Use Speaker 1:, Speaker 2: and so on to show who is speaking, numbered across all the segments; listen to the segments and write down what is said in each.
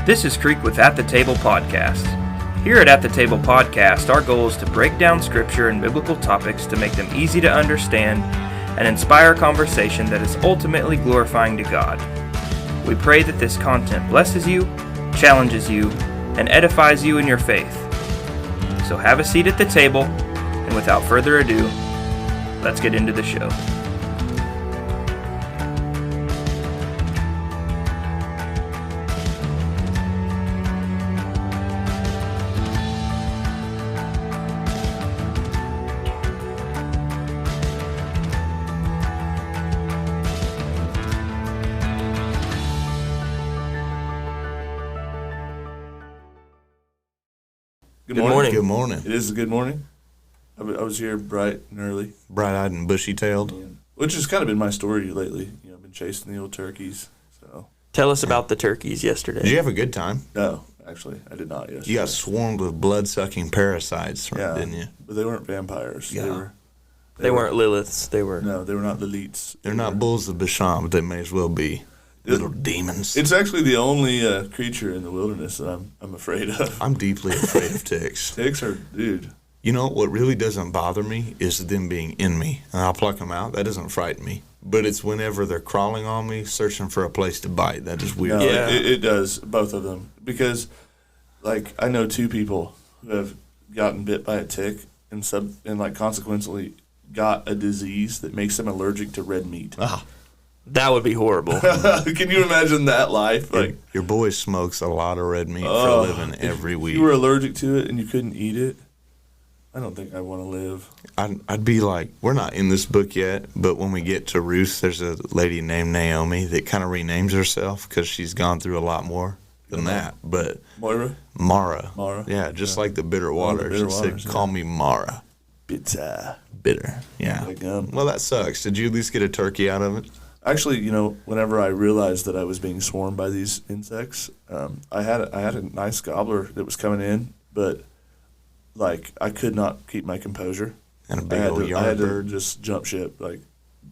Speaker 1: This is Creek with At the Table Podcast. Here at the Table Podcast, our goal is to break down scripture and biblical topics to make them easy to understand and inspire conversation that is ultimately glorifying to God. We pray that this content blesses you, challenges you, and edifies you in your faith. So have a seat at the table, and without further ado, let's get into the show.
Speaker 2: Good morning.
Speaker 3: Good morning.
Speaker 2: It is a good morning. I was here bright and early.
Speaker 3: Bright-eyed and bushy-tailed.
Speaker 2: Which has kind of been my story lately. You know, I've been chasing the old turkeys. So
Speaker 1: Tell us about the turkeys yesterday.
Speaker 3: Did you have a good time?
Speaker 2: no, actually, I did not yesterday.
Speaker 3: You got swarmed with blood-sucking parasites,
Speaker 2: yeah,
Speaker 3: didn't you?
Speaker 2: But they weren't vampires.
Speaker 3: Yeah.
Speaker 1: They weren't Liliths. They were.
Speaker 2: No, they were not the Leets.
Speaker 3: They're not bulls of Bashan, but they may as well be little demons.
Speaker 2: It's actually the only creature in the wilderness that I'm afraid of.
Speaker 3: I'm deeply afraid of ticks.
Speaker 2: Ticks are, dude.
Speaker 3: You know, what really doesn't bother me is them being in me. And I'll pluck them out. That doesn't frighten me. But it's whenever they're crawling on me, searching for a place to bite. That is weird.
Speaker 2: No,
Speaker 1: Yeah.
Speaker 2: it does, both of them. Because, like, I know two people who have gotten bit by a tick and consequently got a disease that makes them allergic to red meat.
Speaker 3: Ah,
Speaker 1: That would be horrible.
Speaker 2: Can you imagine that life? Like,
Speaker 3: your boy smokes a lot of red meat for a living every week.
Speaker 2: if you were allergic to it and you couldn't eat it, I don't think I want to live.
Speaker 3: I'd be like, we're not in this book yet, but when we get to Ruth, there's a lady named Naomi that kind of renames herself because she's gone through a lot more than that. But
Speaker 2: Moira?
Speaker 3: Mara.
Speaker 2: Mara?
Speaker 3: Yeah, just
Speaker 2: Yeah.
Speaker 3: like the bitter
Speaker 2: the
Speaker 3: water.
Speaker 2: bitter
Speaker 3: She said,
Speaker 2: waters,
Speaker 3: call me Mara.
Speaker 2: Bitter.
Speaker 3: Bitter. Yeah.
Speaker 2: Like, um,
Speaker 3: Well, that sucks. Did you at least get a turkey out of it?
Speaker 2: Actually, you know, whenever I realized that I was being swarmed by these insects, I had a nice gobbler that was coming in, but like I could not keep my composure.
Speaker 3: And a
Speaker 2: I
Speaker 3: big
Speaker 2: had
Speaker 3: old
Speaker 2: to, I
Speaker 3: yard
Speaker 2: had to
Speaker 3: bird?
Speaker 2: just jump ship, like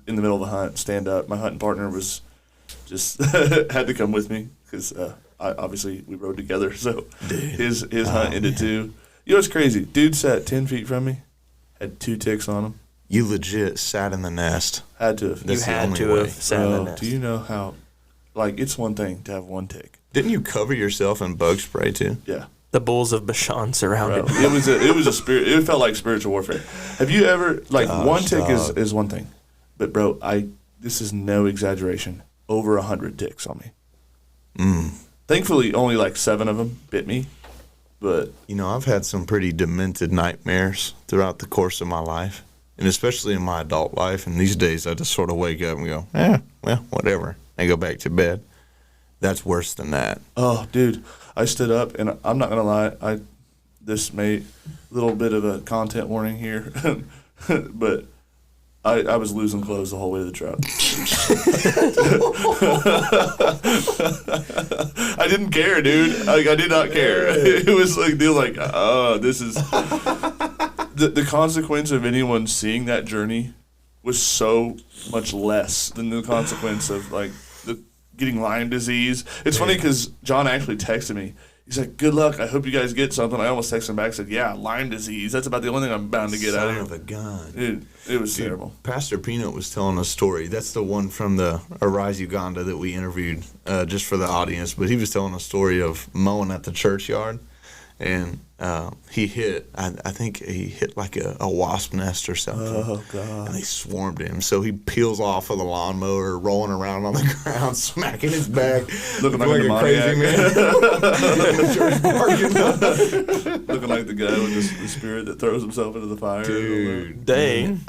Speaker 2: in the middle of the hunt, stand up. My hunting partner was just had to come with me because obviously we rode together. So his hunt ended too. You know what's crazy? Dude sat 10 feet from me, had 2 ticks on him.
Speaker 3: You legit sat in the nest.
Speaker 2: Had to have.
Speaker 1: You
Speaker 3: That's the
Speaker 1: had
Speaker 3: only
Speaker 1: to
Speaker 3: way.
Speaker 1: have sat in the
Speaker 2: Bro,
Speaker 1: nest.
Speaker 2: do you know how? Like, it's one thing to have one tick.
Speaker 3: Didn't you cover yourself in bug spray too?
Speaker 2: Yeah.
Speaker 1: The bulls of Bashan surrounded
Speaker 2: Bro,
Speaker 1: me.
Speaker 2: it was a spirit. It felt like spiritual warfare. Have you ever like
Speaker 3: Gosh,
Speaker 2: one tick
Speaker 3: dog.
Speaker 2: is one thing, but bro, this is no exaggeration. Over 100 ticks on me. Thankfully, only like 7 of them bit me, but
Speaker 3: You know, I've had some pretty demented nightmares throughout the course of my life, and especially in my adult life. And these days, I just sort of wake up and go, well, whatever, and go back to bed. That's worse than that.
Speaker 2: oh, dude, I stood up and I'm not gonna lie. This may a little bit of a content warning here, but I was losing clothes the whole way to the truck. I didn't care, dude. Like, I did not care. It was like they're like, oh, this is the consequence of anyone seeing that journey was so much less than the consequence of like the getting Lyme disease. It's funny because John actually texted me. He's like, good luck. I hope you guys get something. I almost texted him back and said, yeah, Lyme disease. That's about the only thing I'm bound to get out
Speaker 3: Son
Speaker 2: of
Speaker 3: of
Speaker 2: here.
Speaker 3: a gun.
Speaker 2: Dude, it was terrible.
Speaker 3: Pastor Peanut was telling a story. That's the one from the Arise Uganda that we interviewed just for the audience. But he was telling a story of mowing at the churchyard, and he hit, I think he hit like a wasp nest or something.
Speaker 2: Oh, God.
Speaker 3: And they swarmed him. So he peels off of the lawnmower, rolling around on the ground, smacking his back.
Speaker 2: Looking like a
Speaker 3: a crazy man. In the church parking lot.
Speaker 2: Looking like the guy with the spirit that throws himself into the fire.
Speaker 3: Dude.
Speaker 1: Dang.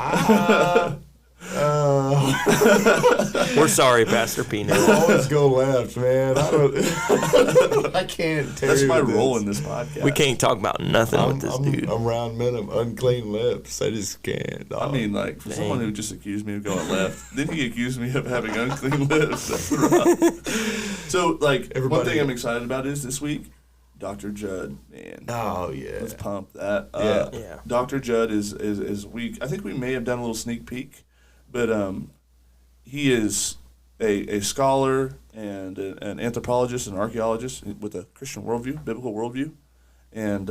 Speaker 1: We're sorry, Pastor Peanut.
Speaker 3: Always go left, man. I can't tell
Speaker 2: That's
Speaker 3: you
Speaker 2: my
Speaker 3: this.
Speaker 2: role in this podcast.
Speaker 1: We can't talk about nothing with this dude.
Speaker 3: I'm round men of unclean lips. I just can't. Dog.
Speaker 2: I mean, like, for
Speaker 1: Dang.
Speaker 2: someone who just accused me of going left, then he accused me of having unclean lips. That's rough. So, like, one
Speaker 3: Everybody-
Speaker 2: thing I'm excited about is this week, Dr. Judd, man.
Speaker 3: oh yeah.
Speaker 2: Let's pump that.
Speaker 1: Yeah.
Speaker 2: Dr. Judd is week. I think we may have done a little sneak peek, but he is a scholar and an anthropologist and archaeologist with a Christian worldview, biblical worldview, and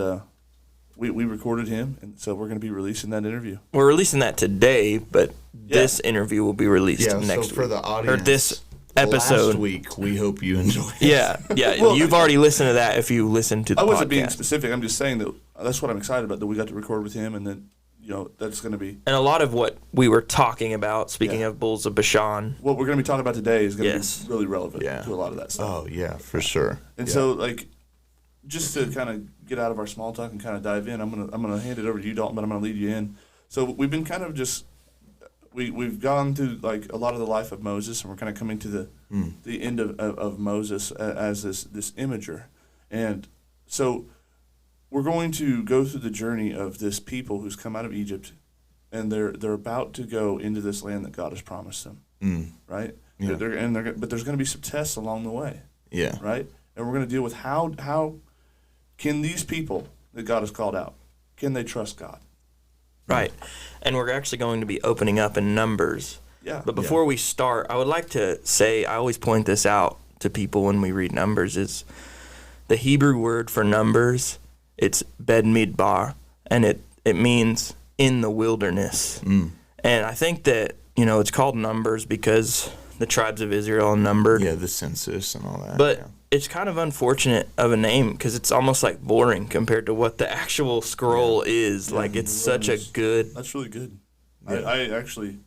Speaker 2: we recorded him, and so we're going to be releasing that interview.
Speaker 1: We're releasing that today, but this interview will be released next
Speaker 3: so for
Speaker 1: week.
Speaker 3: the audience,
Speaker 1: or this episode.
Speaker 3: last week, we hope you enjoyed it.
Speaker 1: Yeah.
Speaker 2: Well,
Speaker 1: you've already listened to that if you listened to the
Speaker 2: I
Speaker 1: podcast.
Speaker 2: wasn't being specific. I'm just saying that that's what I'm excited about, that we got to record with him, and then, that's going to be...
Speaker 1: And a lot of what we were talking about, speaking of Bulls of Bashan.
Speaker 2: What we're going to be talking about today is going to be really relevant
Speaker 3: Yeah.
Speaker 2: to a lot of that stuff.
Speaker 3: Oh, yeah, for sure.
Speaker 2: And so, just to kind of get out of our small talk and kind of dive in, I'm gonna hand it over to you, Dalton, but I'm gonna lead you in. So we've been kind of just we've gone through a lot of the life of Moses, and we're kind of coming to the end of Moses as this imager, and so we're going to go through the journey of this people who's come out of Egypt, and they're about to go into this land that God has promised them, right?
Speaker 3: Yeah.
Speaker 2: But there's going to be some tests along the way,
Speaker 3: Yeah.
Speaker 2: right? And we're going to deal with how can these people that God has called out, can they trust God?
Speaker 1: Right. And we're actually going to be opening up in Numbers.
Speaker 2: Yeah.
Speaker 1: But before we start, I would like to say, I always point this out to people when we read Numbers, is the Hebrew word for numbers, it's bed midbar, and it means in the wilderness. And I think that, it's called Numbers because the tribes of Israel are numbered.
Speaker 3: Yeah, the census and all that.
Speaker 1: But it's kind of unfortunate of a name because it's almost like boring compared to what the actual scroll is. Like, it's such a good...
Speaker 2: That's really good. Yeah. I actually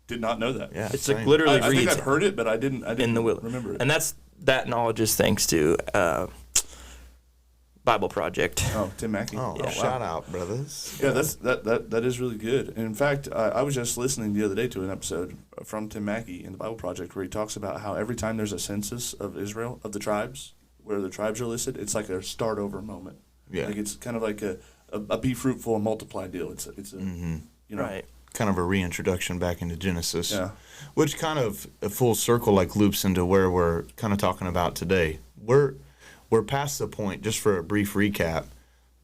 Speaker 2: did not know that.
Speaker 3: Yeah,
Speaker 1: It's
Speaker 3: same.
Speaker 1: like literally
Speaker 2: I think
Speaker 1: reads
Speaker 2: I've heard it, but I didn't
Speaker 1: in the wilderness.
Speaker 2: remember it.
Speaker 1: And that knowledge is thanks to Bible Project.
Speaker 2: Oh, Tim Mackey.
Speaker 3: Oh,
Speaker 2: wow.
Speaker 3: shout out, brothers.
Speaker 2: Yeah, that is really good. And in fact, I was just listening the other day to an episode from Tim Mackey in the Bible Project where he talks about how every time there's a census of Israel, of the tribes, where the tribes are listed, it's like a start over moment.
Speaker 3: Yeah.
Speaker 2: Like it's kind of like a be fruitful and multiply deal. It's a
Speaker 1: Right.
Speaker 3: Kind of a reintroduction back into Genesis.
Speaker 2: Yeah.
Speaker 3: Which kind of a full circle loops into where we're kind of talking about today. We're past the point, just for a brief recap.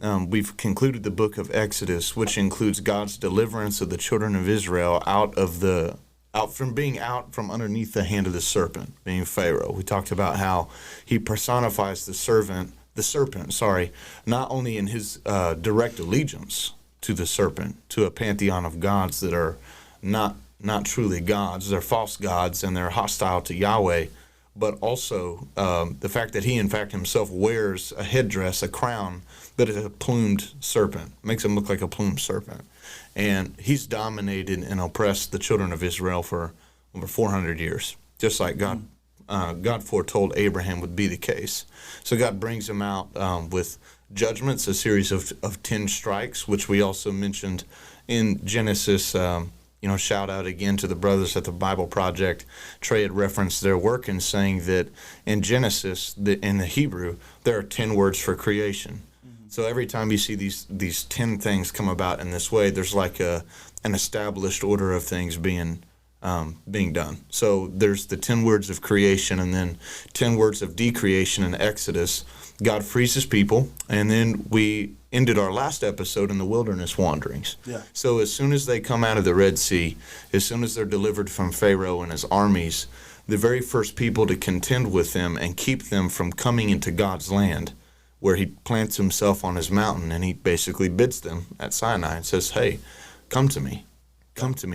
Speaker 3: We've concluded the book of Exodus, which includes God's deliverance of the children of Israel out from underneath the hand of the serpent, being Pharaoh. We talked about how he personifies the serpent, not only in his direct allegiance to the serpent, to a pantheon of gods that are not truly gods, they're false gods and they're hostile to Yahweh, but also the fact that he, in fact, himself wears a headdress, a crown, that is a plumed serpent. Makes him look like a plumed serpent. And he's dominated and oppressed the children of Israel for over 400 years, just like God foretold Abraham would be the case. So God brings him out with judgments, a series of 10 strikes, which we also mentioned in Genesis. Shout out again to the brothers at the Bible Project. Trey had referenced their work in saying that in Genesis, in the Hebrew, there are 10 words for creation. Mm-hmm. So every time you see these 10 things come about in this way, there's like an established order of things being done. So there's the 10 words of creation and then 10 words of decreation in Exodus. God frees his people, and then we ended our last episode in the wilderness wanderings.
Speaker 2: Yeah.
Speaker 3: So as soon as they come out of the Red Sea, as soon as they're delivered from Pharaoh and his armies, the very first people to contend with them and keep them from coming into God's land, where he plants himself on his mountain, and he basically bids them at Sinai and says, hey, come to me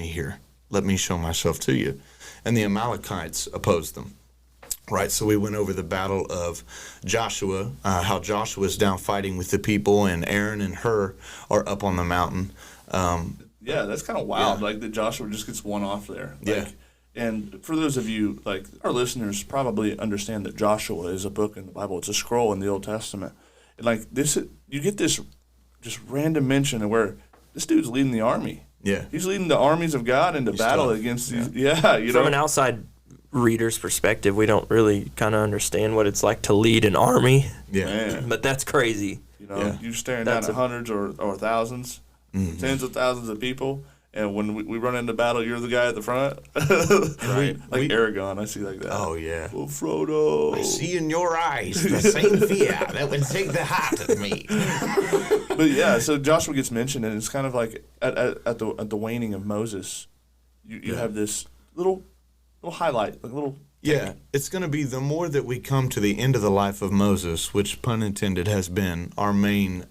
Speaker 3: here. Let me show myself to you. And the Amalekites opposed them. Right, so we went over the battle of Joshua, how Joshua's down fighting with the people, and Aaron and Hur are up on the mountain.
Speaker 2: Yeah, that's kind of wild. Like that Joshua just gets one off there. And for those of you, our listeners probably understand that Joshua is a book in the Bible. It's a scroll in the Old Testament. And you get this just random mention of where this dude's leading the army.
Speaker 3: Yeah.
Speaker 2: He's leading the armies of God into battle against these.
Speaker 1: From an outside reader's perspective, we don't really kind of understand what it's like to lead an army.
Speaker 3: Yeah.
Speaker 2: Man.
Speaker 1: But that's crazy.
Speaker 2: You're staring down at hundreds or thousands, tens of thousands of people, and when we run into battle, you're the guy at the front.
Speaker 3: Right.
Speaker 2: Aragorn, I see like that.
Speaker 3: Oh, yeah.
Speaker 2: Oh, Frodo.
Speaker 3: I see in your eyes the same fear that would take the heart of me.
Speaker 2: But yeah, so Joshua gets mentioned, and it's kind of like at the waning of Moses, you have this little highlight, like a little
Speaker 3: Yeah, it's going to be the more that we come to the end of the life of Moses, which, pun intended, has been our main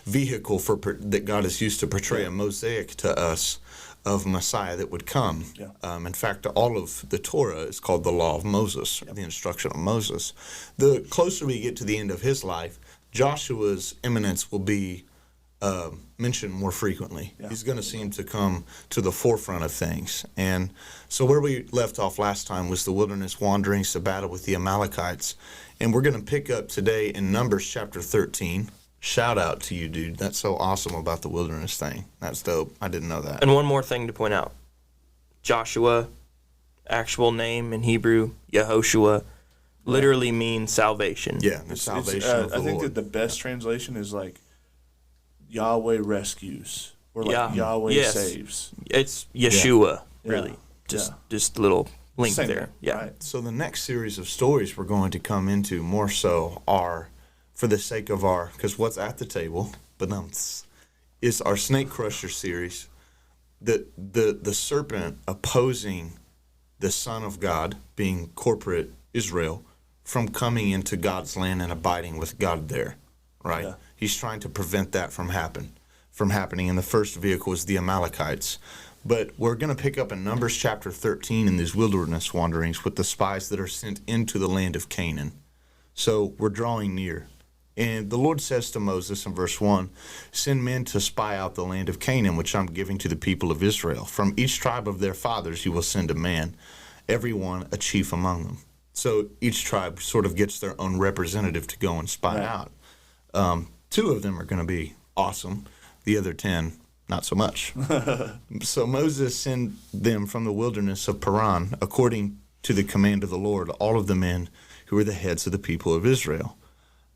Speaker 3: vehicle that God has used to portray a mosaic to us of Messiah that would come.
Speaker 2: Yeah.
Speaker 3: In fact, all of the Torah is called the Law of Moses, the instruction of Moses. The closer we get to the end of his life, Joshua's eminence will be mentioned more frequently.
Speaker 2: Yeah.
Speaker 3: He's going to seem to come to the forefront of things. And so where we left off last time was the wilderness wanderings, the battle with the Amalekites. And we're going to pick up today in Numbers chapter 13. Shout out to you, dude. That's so awesome about the wilderness thing. That's dope. I didn't know that.
Speaker 1: And one more thing to point out. Joshua, actual name in Hebrew, Yehoshua, literally means salvation.
Speaker 3: Yeah, the salvation of the
Speaker 2: I think
Speaker 3: Lord.
Speaker 2: that the best translation is like Yahweh rescues, or like
Speaker 1: Yeah.
Speaker 2: Yahweh
Speaker 1: Yes.
Speaker 2: saves.
Speaker 1: It's Yeshua, really.
Speaker 2: Yeah.
Speaker 1: Just a little link
Speaker 2: Same
Speaker 1: there.
Speaker 2: thing,
Speaker 1: Yeah.
Speaker 2: right?
Speaker 3: So the next series of stories we're going to come into more so are for the sake of because what's at the table, is our Snake Crusher series. The serpent opposing the Son of God, being corporate Israel, from coming into God's land and abiding with God there, right?
Speaker 2: Yeah.
Speaker 3: He's trying to prevent that from happening. And the first vehicle is the Amalekites. But we're going to pick up in Numbers chapter 13 in these wilderness wanderings with the spies that are sent into the land of Canaan. So we're drawing near. And the Lord says to Moses in verse 1, "Send men to spy out the land of Canaan, which I'm giving to the people of Israel. From each tribe of their fathers you will send a man, every one a chief among them." So each tribe sort of gets their own representative to go and spy
Speaker 2: Right.
Speaker 3: out. 2 of them are going to be awesome. The other 10, not so much. So Moses sent them from the wilderness of Paran, according to the command of the Lord, all of the men who were the heads of the people of Israel.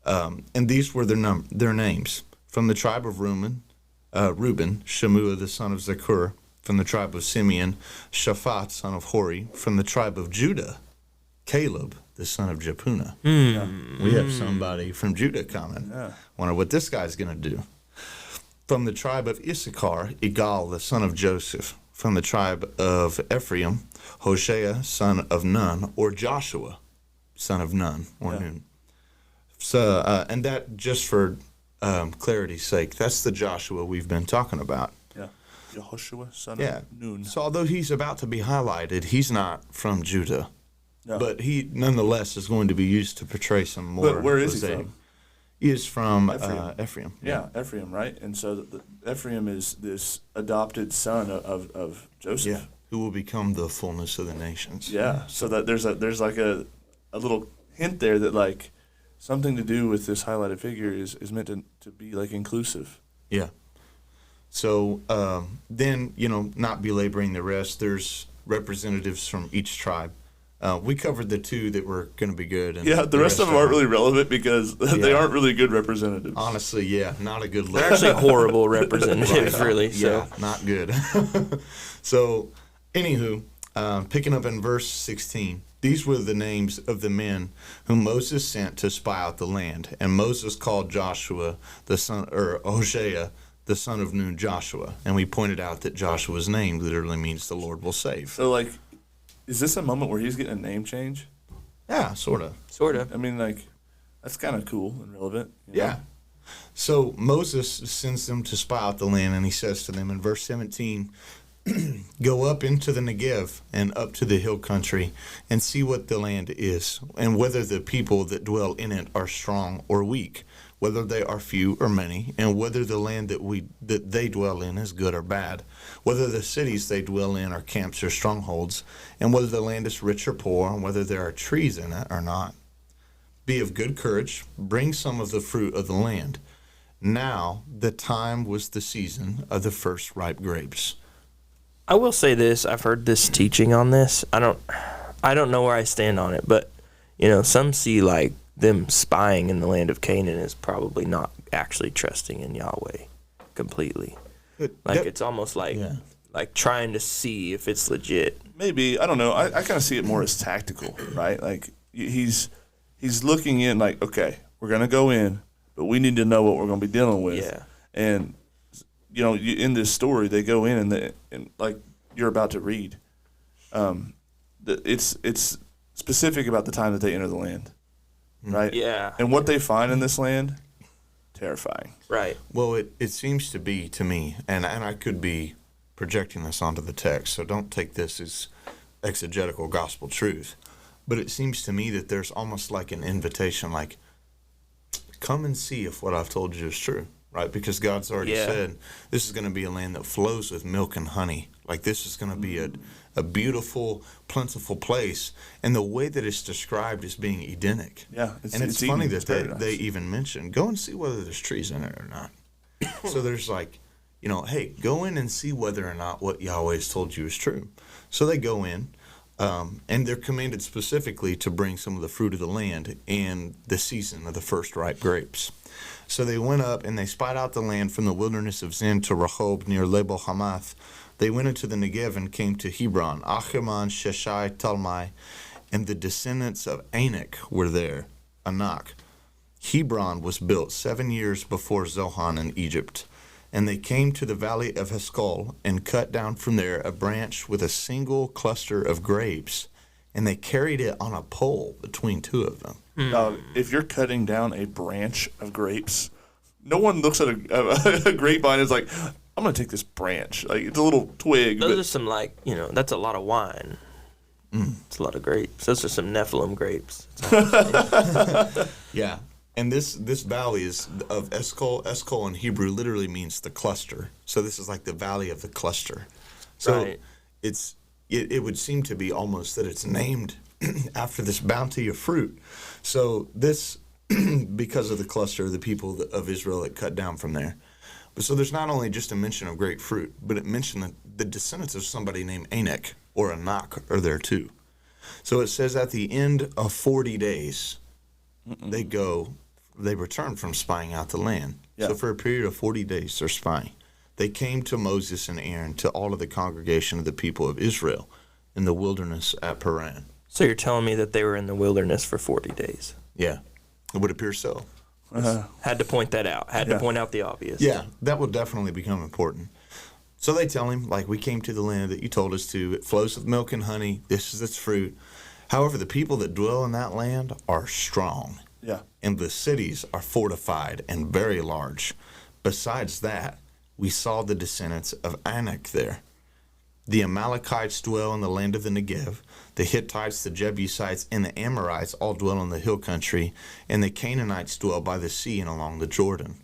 Speaker 3: And these were their names. From the tribe of Reuben, Shemua the son of Zakur. From the tribe of Simeon, Shaphat son of Hori. From the tribe of Judah, Caleb the son of Jephunneh. We have somebody from Judah coming.
Speaker 2: Yeah.
Speaker 3: Wonder what this guy's going to do. From the tribe of Issachar, Igal the son of Joseph. From the tribe of Ephraim, Hoshea son of Nun, or Joshua son of Nun, or Nun. So, and that, just for clarity's sake, that's the Joshua we've been talking about.
Speaker 2: Yeah. Yehoshua, son
Speaker 3: Yeah.
Speaker 2: of Nun.
Speaker 3: So although he's about to be highlighted, he's not from Judah.
Speaker 2: No.
Speaker 3: But he, nonetheless, is going to be used to portray some more.
Speaker 2: But where is he
Speaker 3: mosaic.
Speaker 2: from?
Speaker 3: He is from
Speaker 2: Ephraim.
Speaker 3: Ephraim.
Speaker 2: Yeah, Ephraim, right? And so Ephraim is this adopted son of Joseph.
Speaker 3: Yeah. Who will become the fullness of the nations.
Speaker 2: Yeah. So that there's like a little hint there that like something to do with this highlighted figure is meant to be like inclusive.
Speaker 3: Yeah. So then, not belaboring the rest, there's representatives from each tribe. We covered the 2 that were going to be good. And
Speaker 2: Yeah, the rest of them aren't really relevant because they aren't really good representatives.
Speaker 3: Honestly, yeah, not a good look.
Speaker 1: They're actually horrible representatives, really. So.
Speaker 3: Yeah, not good. So, anywho, picking up in verse 16, these were the names of the men whom Moses sent to spy out the land. And Moses called Joshua, Hosea, the son of Nun, Joshua. And we pointed out that Joshua's name literally means the Lord will save.
Speaker 2: So like, is this a moment where he's getting a name change?
Speaker 3: Yeah, sort of.
Speaker 1: Sort of.
Speaker 2: I mean, like, that's kind of cool and relevant. you know?
Speaker 3: Yeah. So Moses sends them to spy out the land, and he says to them in verse 17, "Go up into the Negev and up to the hill country and see what the land is, and whether the people that dwell in it are strong or weak, whether they are few or many, and whether the land that they dwell in is good or bad, whether the cities they dwell in are camps or strongholds, and whether the land is rich or poor, and whether there are trees in it or not. Be of good courage, bring some of the fruit of the land. Now the time was the season of the first ripe grapes."
Speaker 1: I will say this. I've heard this teaching on this. I don't know where I stand on it, but some see like them spying in the land of Canaan is probably not actually trusting in Yahweh completely. Like it's almost like trying to see if it's legit.
Speaker 2: Maybe, I don't know. I kind of see it more as tactical, right? Like he's looking in like, okay, we're going to go in, but we need to know what we're going to be dealing with.
Speaker 1: Yeah.
Speaker 2: And in this story, they go in and like you're about to read. It's specific about the time that they enter the land, right?
Speaker 1: Yeah.
Speaker 2: And what they find in this land, terrifying.
Speaker 1: Right.
Speaker 3: Well, it seems to be to me, and I could be projecting this onto the text, so don't take this as exegetical gospel truth. But it seems to me that there's almost like an invitation, like, come and see if what I've told you is true, right? Because God's already said this is going to be a land that flows with milk and honey. Like, this is going to be a beautiful, plentiful place. And the way that it's described is being Edenic.
Speaker 2: Yeah.
Speaker 3: It's funny that
Speaker 2: paradise.
Speaker 3: they even mention, go and see whether there's trees in it or not. So there's like, hey, go in and see whether or not what Yahweh has told you is true. So they go in, and they're commanded specifically to bring some of the fruit of the land in the season of the first ripe grapes. So they went up and they spied out the land from the wilderness of Zin to Rehob near Lebo Hamath. They went into the Negev and came to Hebron. Achiman, Sheshai, Talmai, and the descendants of Anak were there, Anak. Hebron was built 7 years before Zohan in Egypt. And they came to the valley of Heskol and cut down from there a branch with a single cluster of grapes. And they carried it on a pole between two of them.
Speaker 2: Dog, if you're cutting down a branch of grapes, no one looks at a grapevine and is like, I'm going to take this branch. Like, it's a little twig.
Speaker 1: Those are some, that's a lot of wine. It's a lot of grapes. Those are some Nephilim grapes.
Speaker 3: Yeah. And this valley is of Eskol. Eskol in Hebrew literally means the cluster. So this is like the valley of the cluster. So
Speaker 1: Right.
Speaker 3: it would seem to be almost that it's named after this bounty of fruit. So this, because of the cluster of the people of Israel that cut down from there. But so there's not only just a mention of great fruit, but it mentioned that the descendants of somebody named Anak or Anak are there too. So it says at the end of 40 days, they return from spying out the land.
Speaker 2: Yeah.
Speaker 3: So for a period of 40 days, they're spying. They came to Moses and Aaron, to all of the congregation of the people of Israel in the wilderness at Paran.
Speaker 1: So you're telling me that they were in the wilderness for 40 days?
Speaker 3: Yeah, it would appear so.
Speaker 1: Had to point that out. Had to point out the obvious.
Speaker 3: Yeah, that will definitely become important. So they tell him, like, we came to the land that you told us to. It flows with milk and honey. This is its fruit. However, the people that dwell in that land are strong.
Speaker 2: Yeah.
Speaker 3: And the cities are fortified and very large. Besides that, we saw the descendants of Anak there. The Amalekites dwell in the land of the Negev. The Hittites, the Jebusites, and the Amorites all dwell in the hill country. And the Canaanites dwell by the sea and along the Jordan.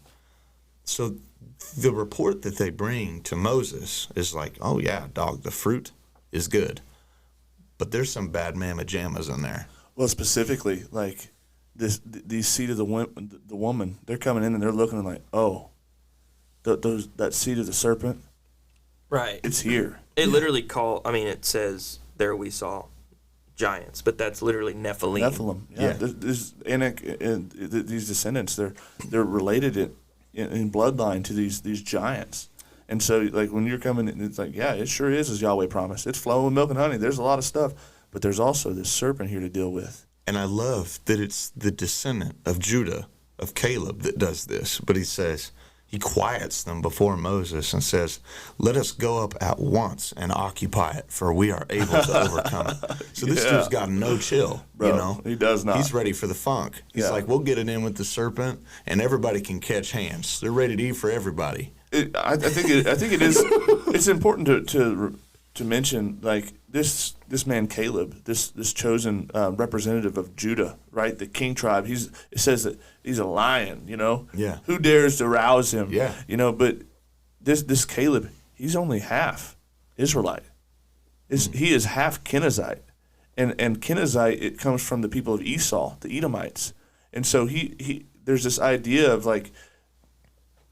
Speaker 3: So the report that they bring to Moses is like, oh yeah, dog, the fruit is good. But there's some bad mamma jammas in there.
Speaker 2: Well, specifically, like, these seed of the woman, they're coming in and they're looking and like, oh, that seed of the serpent,
Speaker 1: Right.
Speaker 2: it's here.
Speaker 1: It literally it says there we saw giants, but that's literally Nephilim.
Speaker 2: Nephilim. Yeah. This Anak and these descendants, they're related in bloodline to these giants. And so, like, when you're coming in, it's like, yeah, it sure is as Yahweh promised. It's flowing with milk and honey. There's a lot of stuff, but there's also this serpent here to deal with.
Speaker 3: And I love that it's the descendant of Judah, of Caleb, that does this. But he says, he quiets them before Moses and says, let us go up at once and occupy it, for we are able to overcome it. So this dude's got no chill,
Speaker 2: Bro, he does not.
Speaker 3: He's ready for the funk. He's like, we'll get it in with the serpent, and everybody can catch hands. They're ready to eat for everybody.
Speaker 2: I think it is. It's important to mention, like, this man Caleb, this chosen representative of Judah, right? The king tribe. It says that he's a lion.
Speaker 3: Yeah.
Speaker 2: Who dares to rouse him?
Speaker 3: Yeah.
Speaker 2: But this Caleb, he's only half Israelite. He is half Kenizzite, and Kenizzite, it comes from the people of Esau, the Edomites, and so he there's this idea of, like,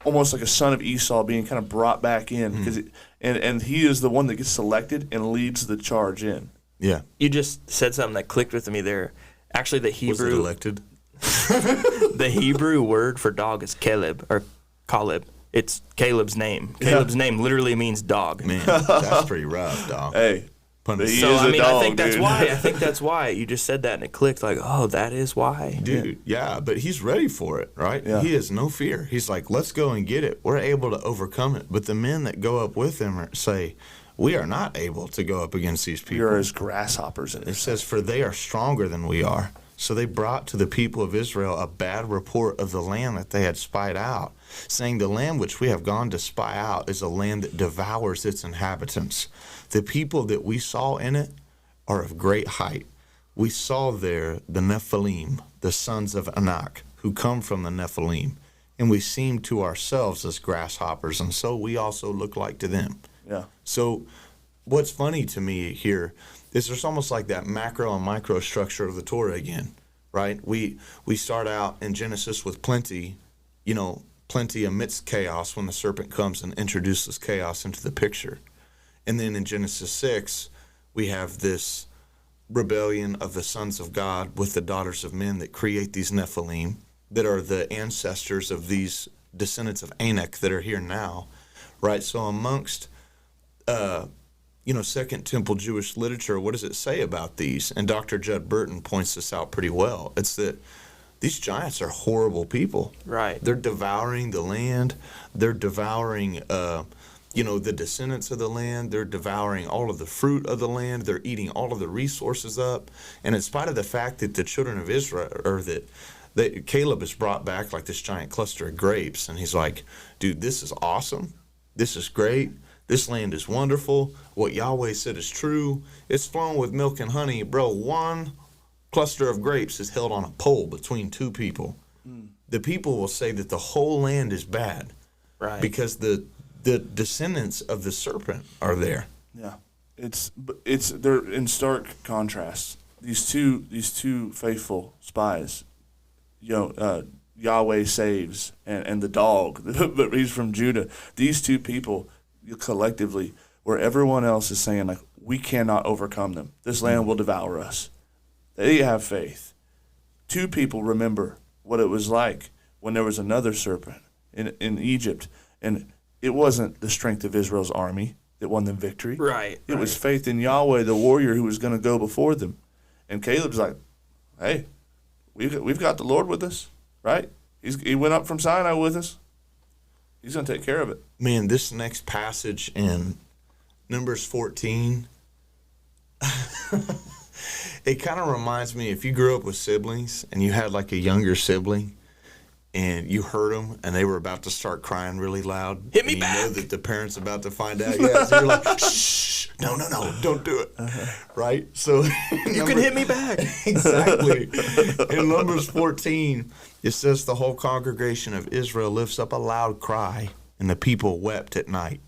Speaker 2: almost like a son of Esau being kind of brought back in, because and he is the one that gets selected and leads the charge in.
Speaker 3: Yeah.
Speaker 1: You just said something that clicked with me there. Actually, the
Speaker 3: Was it
Speaker 1: Hebrew
Speaker 3: elected?
Speaker 1: the Hebrew word for dog is Caleb or Caleb. It's Caleb's name. Caleb's name literally means dog.
Speaker 3: Man, that's pretty rough, dog.
Speaker 2: Hey,
Speaker 3: Pun
Speaker 2: but he
Speaker 1: So
Speaker 2: is
Speaker 1: I
Speaker 2: a
Speaker 1: mean,
Speaker 2: dog,
Speaker 1: I think that's
Speaker 2: dude.
Speaker 1: why. I think that's why you just said that and it clicked. Like, oh, that is why.
Speaker 3: Dude, yeah, but he's ready for it, right?
Speaker 2: Yeah.
Speaker 3: He has no fear. He's like, let's go and get it. We're able to overcome it. But the men that go up with him say, we are not able to go up against these
Speaker 2: We
Speaker 3: people.
Speaker 2: are as grasshoppers in
Speaker 3: It
Speaker 2: this.
Speaker 3: says, for they are stronger than we are. So they brought to the people of Israel a bad report of the land that they had spied out, saying, the land which we have gone to spy out is a land that devours its inhabitants. The people that we saw in it are of great height. We saw there the Nephilim, the sons of Anak, who come from the Nephilim, and we seemed to ourselves as grasshoppers, and so we also look like to them.
Speaker 2: Yeah.
Speaker 3: So what's funny to me here is there's almost like that macro and micro structure of the Torah again, right? We start out in Genesis with plenty, plenty amidst chaos when the serpent comes and introduces chaos into the picture. And then in Genesis 6, we have this rebellion of the sons of God with the daughters of men that create these Nephilim that are the ancestors of these descendants of Anak that are here now, right? So amongst Second Temple Jewish literature, what does it say about these? And Dr. Judd Burton points this out pretty well. It's that these giants are horrible people.
Speaker 1: Right.
Speaker 3: They're devouring the land. They're devouring, the descendants of the land. They're devouring all of the fruit of the land. They're eating all of the resources up. And in spite of the fact that the children of Israel, or that Caleb is brought back like this giant cluster of grapes, and he's like, dude, this is awesome. This is great. This land is wonderful. What Yahweh said is true. It's flowing with milk and honey. Bro, one cluster of grapes is held on a pole between two people. The people will say that the whole land is bad.
Speaker 1: Right.
Speaker 3: Because the descendants of the serpent are there.
Speaker 2: Yeah. They're in stark contrast. These two faithful spies, Yahweh saves, and the dog, but he's from Judah. These two people collectively, where everyone else is saying, like, we cannot overcome them. This land will devour us. They have faith. Two people remember what it was like when there was another serpent in Egypt, and it wasn't the strength of Israel's army that won them victory.
Speaker 1: Right.
Speaker 2: It was faith in Yahweh, the warrior who was going to go before them. And Caleb's like, hey, we've got the Lord with us, right? He went up from Sinai with us. He's going to take care of it.
Speaker 3: Man, this next passage in Numbers 14, it kind of reminds me, if you grew up with siblings and you had like a younger sibling and you heard them and they were about to start crying really loud.
Speaker 1: Hit me
Speaker 3: and
Speaker 1: back.
Speaker 3: You know that the parent's about to find out. Yeah, so you're like, shh, no, don't do it. Right? So
Speaker 1: You can hit me back.
Speaker 3: Exactly. In Numbers 14, it says the whole congregation of Israel lifts up a loud cry, and the people wept at night.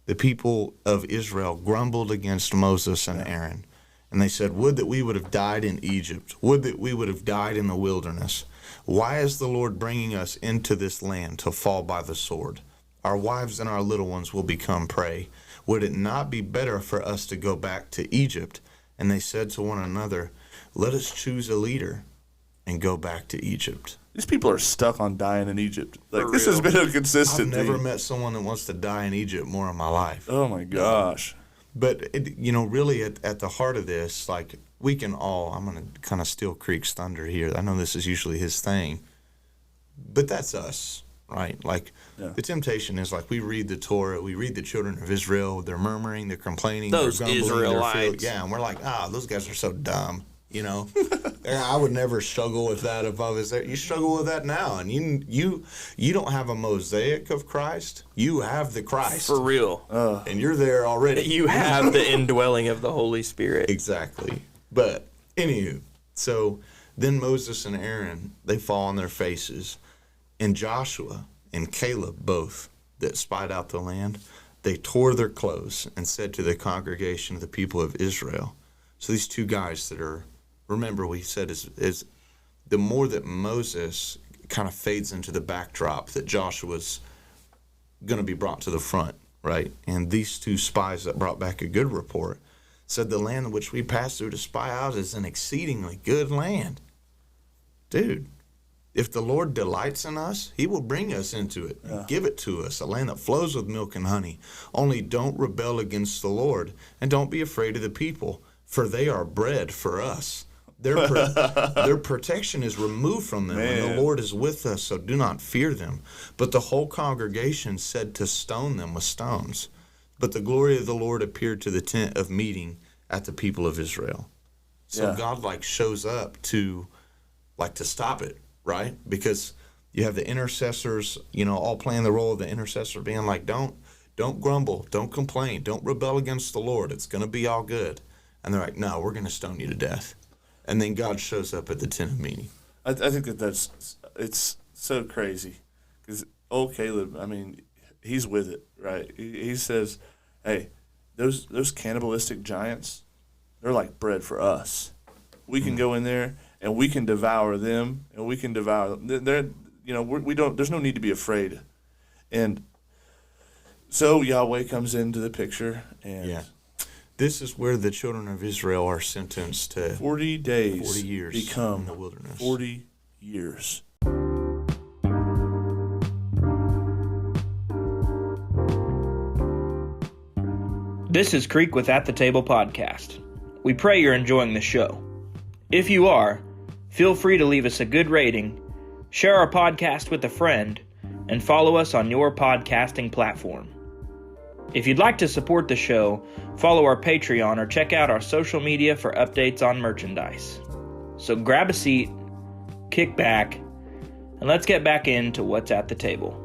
Speaker 3: The people of Israel grumbled against Moses and Aaron, and they said, would that we would have died in Egypt. Would that we would have died in the wilderness. Why is the Lord bringing us into this land to fall by the sword? Our wives and our little ones will become prey. Would it not be better for us to go back to Egypt? And they said to one another, let us choose a leader and go back to Egypt.
Speaker 2: These people are stuck on dying in Egypt. Like,
Speaker 1: For
Speaker 2: this has
Speaker 1: real.
Speaker 2: been a consistent
Speaker 3: I've never
Speaker 2: theme.
Speaker 3: met someone that wants to die in Egypt more in my life.
Speaker 2: Oh, my gosh.
Speaker 3: But, really at the heart of this, like, we can all, I'm going to kind of steal Creek's thunder here. I know this is usually his thing, but that's us, right? Like, the temptation is, like, we read the Torah, we read the children of Israel, they're murmuring, they're complaining,
Speaker 1: Those
Speaker 3: they're grumbling,
Speaker 1: Israelites.
Speaker 3: and we're like, those guys are so dumb, I would never struggle with that if I was there. You struggle with that now, and you don't have a mosaic of Christ. You have the Christ.
Speaker 1: For real.
Speaker 3: And you're there already.
Speaker 1: You have the indwelling of the Holy Spirit.
Speaker 3: Exactly. But, anywho, so then Moses and Aaron, they fall on their faces. And Joshua and Caleb both, that spied out the land, they tore their clothes and said to the congregation of the people of Israel. So these two guys that are, remember we said is the more that Moses kind of fades into the backdrop, that Joshua's going to be brought to the front, right? And these two spies that brought back a good report said the land which we passed through to spy out is an exceedingly good land. Dude, if the Lord delights in us, he will bring us into it, give it to us, a land that flows with milk and honey. Only don't rebel against the Lord, and don't be afraid of the people, for they are bread for us. Their protection is removed from them, and the Lord is with us, so do not fear them. But the whole congregation said to stone them with stones. But the glory of the Lord appeared to the tent of meeting at the people of Israel. So God like shows up to stop it, right? Because you have the intercessors, all playing the role of the intercessor, being like, don't grumble, don't complain, don't rebel against the Lord. It's going to be all good. And they're like, no, we're going to stone you to death. And then God shows up at the tent of meeting.
Speaker 2: I think it's so crazy because old Caleb, I mean, he's with it, right? He says, hey, those cannibalistic giants, they're like bread for us. We can go in there and we can devour them, and we can devour them. We don't. There's no need to be afraid. And so Yahweh comes into the picture, and
Speaker 3: this is where the children of Israel are sentenced to
Speaker 2: 40 days,
Speaker 3: 40 years
Speaker 2: become
Speaker 3: in the wilderness.
Speaker 2: 40 years.
Speaker 1: This is Creek with At the Table podcast. We pray you're enjoying the show. If you are, feel free to leave us a good rating, share our podcast with a friend, and follow us on your podcasting platform. If you'd like to support the show, follow our Patreon or check out our social media for updates on merchandise. So grab a seat, kick back, and let's get back into what's at the table.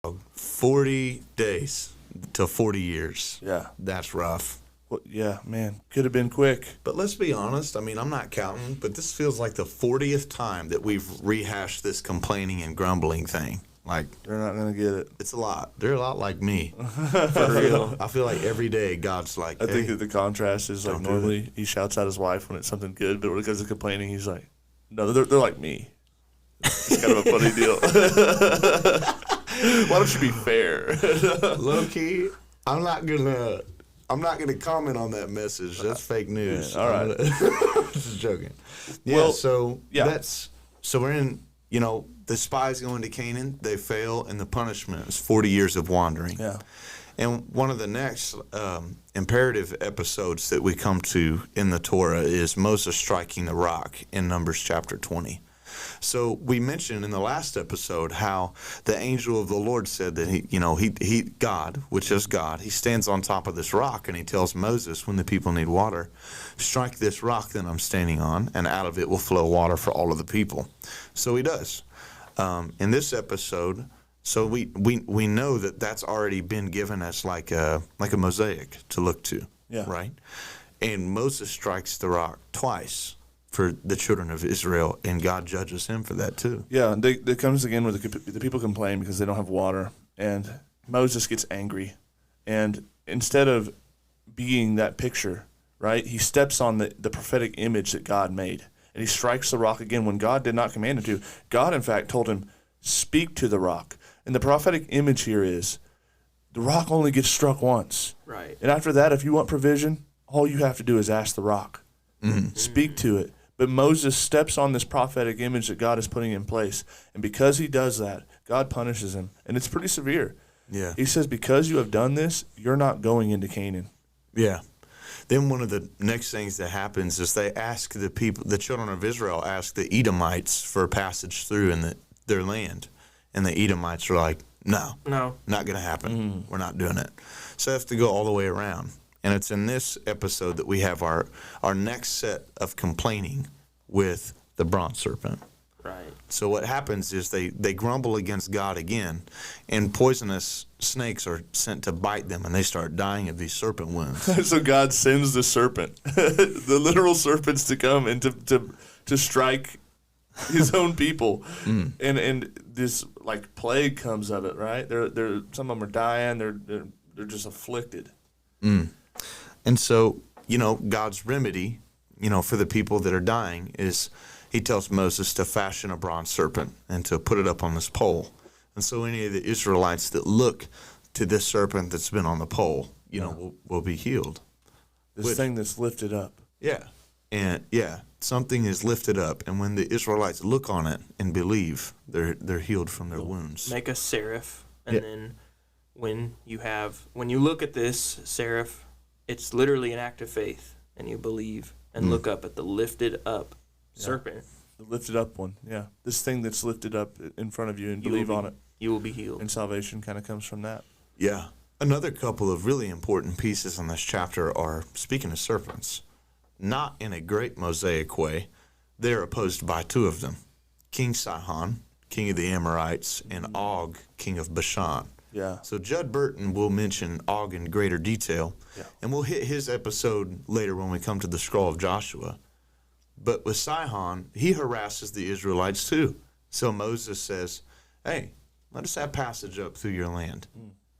Speaker 3: Oh, 40 days to 40 years.
Speaker 2: Yeah.
Speaker 3: That's rough.
Speaker 2: Well, yeah, man. Could have been quick.
Speaker 3: But let's be honest. I mean, I'm not counting, but this feels like the 40th time that we've rehashed this complaining and grumbling thing. Like,
Speaker 2: They're not going to get it.
Speaker 3: it's a lot. They're a lot like me. For real. I feel like every day God's like,
Speaker 2: I think
Speaker 3: hey,
Speaker 2: that the contrast is like
Speaker 3: don't do
Speaker 2: normally he shouts at his wife when it's something good, but when it comes to complaining, he's like, no, they're like me. It's kind of a funny deal. Why don't you be fair?
Speaker 3: low key, I'm not gonna comment on that message. That's fake news.
Speaker 2: Yeah, all right.
Speaker 3: Just joking. Yeah.
Speaker 2: Well,
Speaker 3: so
Speaker 2: yeah.
Speaker 3: we're in. The spies go into Canaan. They fail, and the punishment is 40 years of wandering.
Speaker 2: Yeah.
Speaker 3: And one of the next imperative episodes that we come to in the Torah is Moses striking the rock in Numbers chapter 20. So we mentioned in the last episode how the angel of the Lord said that God, which is God, he stands on top of this rock and he tells Moses when the people need water, strike this rock that I'm standing on, and out of it will flow water for all of the people. So he does. In this episode, so we know that that's already been given as like a mosaic to look to, right? And Moses strikes the rock twice for the children of Israel, and God judges him for that too.
Speaker 2: Yeah, and it comes again where the people complain because they don't have water, and Moses gets angry, and instead of being that picture, right, he steps on the prophetic image that God made, and he strikes the rock again when God did not command him to. God, in fact, told him, speak to the rock. And the prophetic image here is the rock only gets struck once.
Speaker 1: Right.
Speaker 2: And after that, if you want provision, all you have to do is ask the rock. Mm-hmm. Speak to it. But Moses steps on this prophetic image that God is putting in place. And because he does that, God punishes him. And it's pretty severe.
Speaker 3: Yeah.
Speaker 2: He says, because you have done this, you're not going into Canaan.
Speaker 3: Yeah. Then one of the next things that happens is they ask the children of Israel ask the Edomites for a passage through in their land. And the Edomites are like, no, not going to happen. Mm-hmm. We're not doing it. So they have to go all the way around. And it's in this episode that we have our next set of complaining with the bronze serpent.
Speaker 1: Right.
Speaker 3: So what happens is they grumble against God again, and poisonous snakes are sent to bite them, and they start dying of these serpent wounds.
Speaker 2: So God sends the serpent, the literal serpents, to come and to strike his own people, and this like plague comes of it. Right? They're some of them are dying. They're just afflicted.
Speaker 3: And so, God's remedy, for the people that are dying is he tells Moses to fashion a bronze serpent and to put it up on this pole. And so any of the Israelites that look to this serpent that's been on the pole, will be healed.
Speaker 2: This thing that's lifted up.
Speaker 3: Yeah. And something is lifted up. And when the Israelites look on it and believe, they're healed from their wounds.
Speaker 1: Make a seraph, and then when you look at this seraph, it's literally an act of faith, and you believe and look up at the lifted up serpent.
Speaker 2: The lifted up one, yeah. This thing that's lifted up in front of you and believe on it.
Speaker 1: you will be healed.
Speaker 2: And salvation kind of comes from that.
Speaker 3: Yeah. Another couple of really important pieces in this chapter are, speaking of serpents, not in a great Mosaic way, they're opposed by two of them. King Sihon, king of the Amorites, and Og, king of Bashan.
Speaker 2: Yeah.
Speaker 3: So Judd Burton will mention Og in greater detail,
Speaker 2: Yeah.
Speaker 3: and we'll hit his episode later when we come to the Scroll of Joshua. But with Sihon, he harasses the Israelites too. So Moses says, hey, let us have passage up through your land.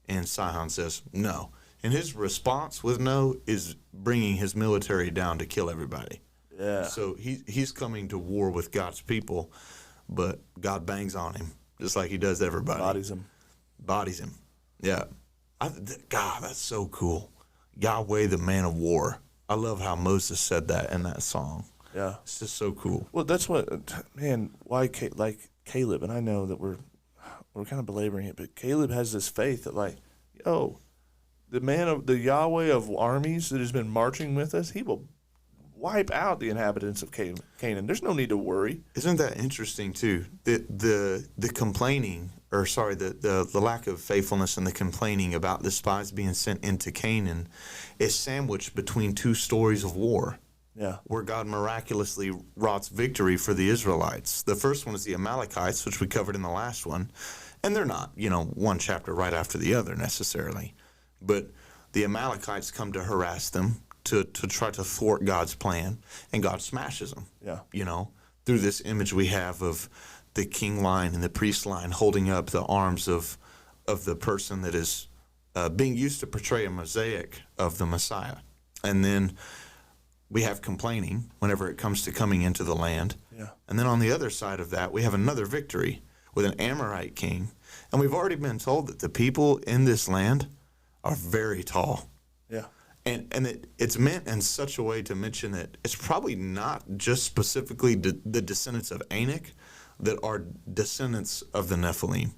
Speaker 3: And Sihon says, no. And his response with no is bringing his military down to kill everybody.
Speaker 2: Yeah.
Speaker 3: So he's coming to war with God's people, but God bangs on him, just like he does everybody. Bodies him. Yeah. God, that's so cool. Yahweh, the man of war. I love how Moses said that in that song.
Speaker 2: Yeah.
Speaker 3: It's just so cool.
Speaker 2: Well, that's what, man, why, like Caleb, and I know that we're kind of belaboring it, but Caleb has this faith that, like, yo, the Yahweh of armies that has been marching with us, he will wipe out the inhabitants of Canaan. There's no need to worry.
Speaker 3: Isn't that interesting too? The complaining, or sorry, the lack of faithfulness and the complaining about the spies being sent into Canaan is sandwiched between two stories of war.
Speaker 2: Yeah.
Speaker 3: Where God miraculously wrought victory for the Israelites. The first one is the Amalekites, which we covered in the last one. And they're not, one chapter right after the other necessarily. But the Amalekites come to harass them, to try to thwart God's plan, and God smashes them.
Speaker 2: Yeah.
Speaker 3: Through this image we have of the king line and the priest line holding up the arms of the person that is being used to portray a mosaic of the Messiah. And then we have complaining whenever it comes to coming into the land.
Speaker 2: Yeah.
Speaker 3: And then on the other side of that, we have another victory with an Amorite king. And we've already been told that the people in this land are very tall.
Speaker 2: Yeah.
Speaker 3: And it's meant in such a way to mention that it's probably not just specifically the descendants of Anak that are descendants of the Nephilim.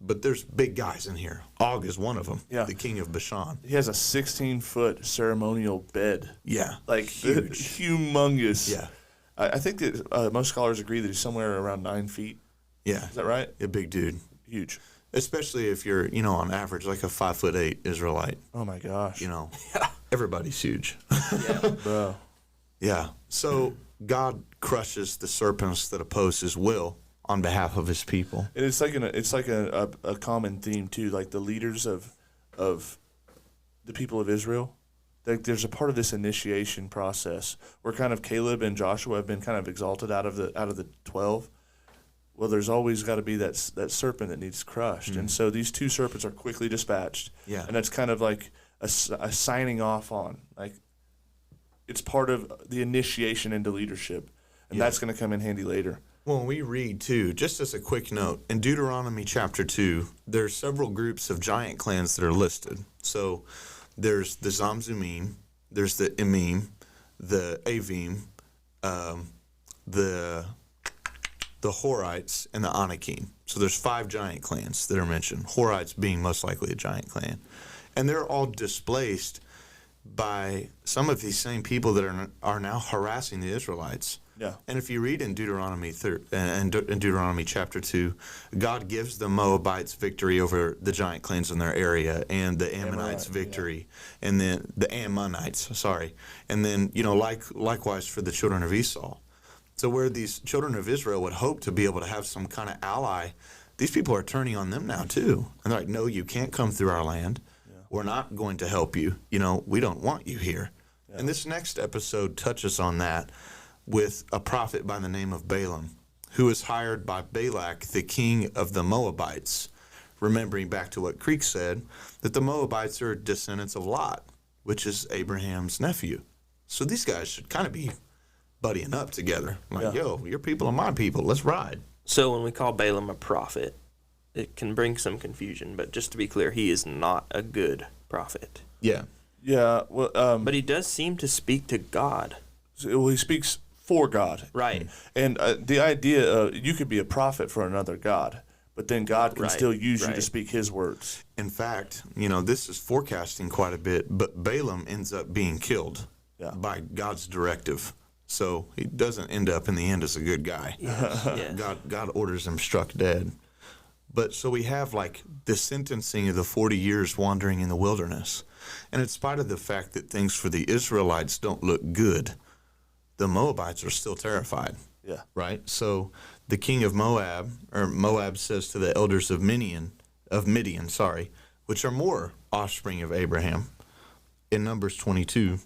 Speaker 3: But there's big guys in here. Og is one of them, the king of Bashan.
Speaker 2: He has a 16-foot ceremonial bed.
Speaker 3: Yeah.
Speaker 2: Like,
Speaker 3: huge.
Speaker 2: Humongous.
Speaker 3: Yeah.
Speaker 2: I think that most scholars agree that he's somewhere around 9 feet.
Speaker 3: Yeah.
Speaker 2: Is that right?
Speaker 3: A big dude.
Speaker 2: Huge.
Speaker 3: Especially if you're, on average, like a 5'8" Israelite.
Speaker 2: Oh, my gosh.
Speaker 3: Everybody's huge.
Speaker 1: Yeah.
Speaker 2: Bro.
Speaker 3: Yeah. So God crushes the serpents that oppose his will on behalf of his people.
Speaker 2: And it's like a common theme too. Like the leaders of the people of Israel, there's a part of this initiation process where kind of Caleb and Joshua have been kind of exalted out of the 12. Well, there's always got to be that serpent that needs crushed, and so these two serpents are quickly dispatched.
Speaker 3: Yeah.
Speaker 2: And that's kind of like a signing off on, like, it's part of the initiation into leadership, and that's going to come in handy later.
Speaker 3: Well, we read, too, just as a quick note, in Deuteronomy chapter 2, there are several groups of giant clans that are listed. So there's the Zamzummim, there's the Emim, the Avim, the Horites, and the Anakim. So there's 5 giant clans that are mentioned, Horites being most likely a giant clan. And they're all displaced by some of these same people that are now harassing the Israelites.
Speaker 2: Yeah.
Speaker 3: And if you read in Deuteronomy in Deuteronomy chapter 2, God gives the Moabites victory over the giant clans in their area, and the Ammonites victory, and then the Ammonites, and then likewise for the children of Esau. So where these children of Israel would hope to be able to have some kind of ally, these people are turning on them now too, and they're like, no, you can't come through our land. We're not going to help you. We don't want you here. Yeah. And this next episode touches on that with a prophet by the name of Balaam, who is hired by Balak, the king of the Moabites, remembering back to what Creek said, that the Moabites are descendants of Lot, which is Abraham's nephew. So these guys should kind of be buddying up together. Like, yo, your people are my people. Let's ride.
Speaker 1: So when we call Balaam a prophet, it can bring some confusion, but just to be clear, he is not a good prophet.
Speaker 3: Yeah.
Speaker 2: Yeah. Well,
Speaker 1: but he does seem to speak to God.
Speaker 2: Well, he speaks for God.
Speaker 1: Right.
Speaker 2: And the idea, you could be a prophet for another God, but then God can still use you to speak his words.
Speaker 3: In fact, this is forecasting quite a bit, but Balaam ends up being killed by God's directive. So he doesn't end up in the end as a good guy.
Speaker 1: Yes.
Speaker 3: God orders him struck dead. But so we have like the sentencing of the 40 years wandering in the wilderness. And in spite of the fact that things for the Israelites don't look good, the Moabites are still terrified.
Speaker 2: Yeah.
Speaker 3: Right? So the king of Moab, or Moab says to the elders of Midian, which are more offspring of Abraham, in Numbers 22,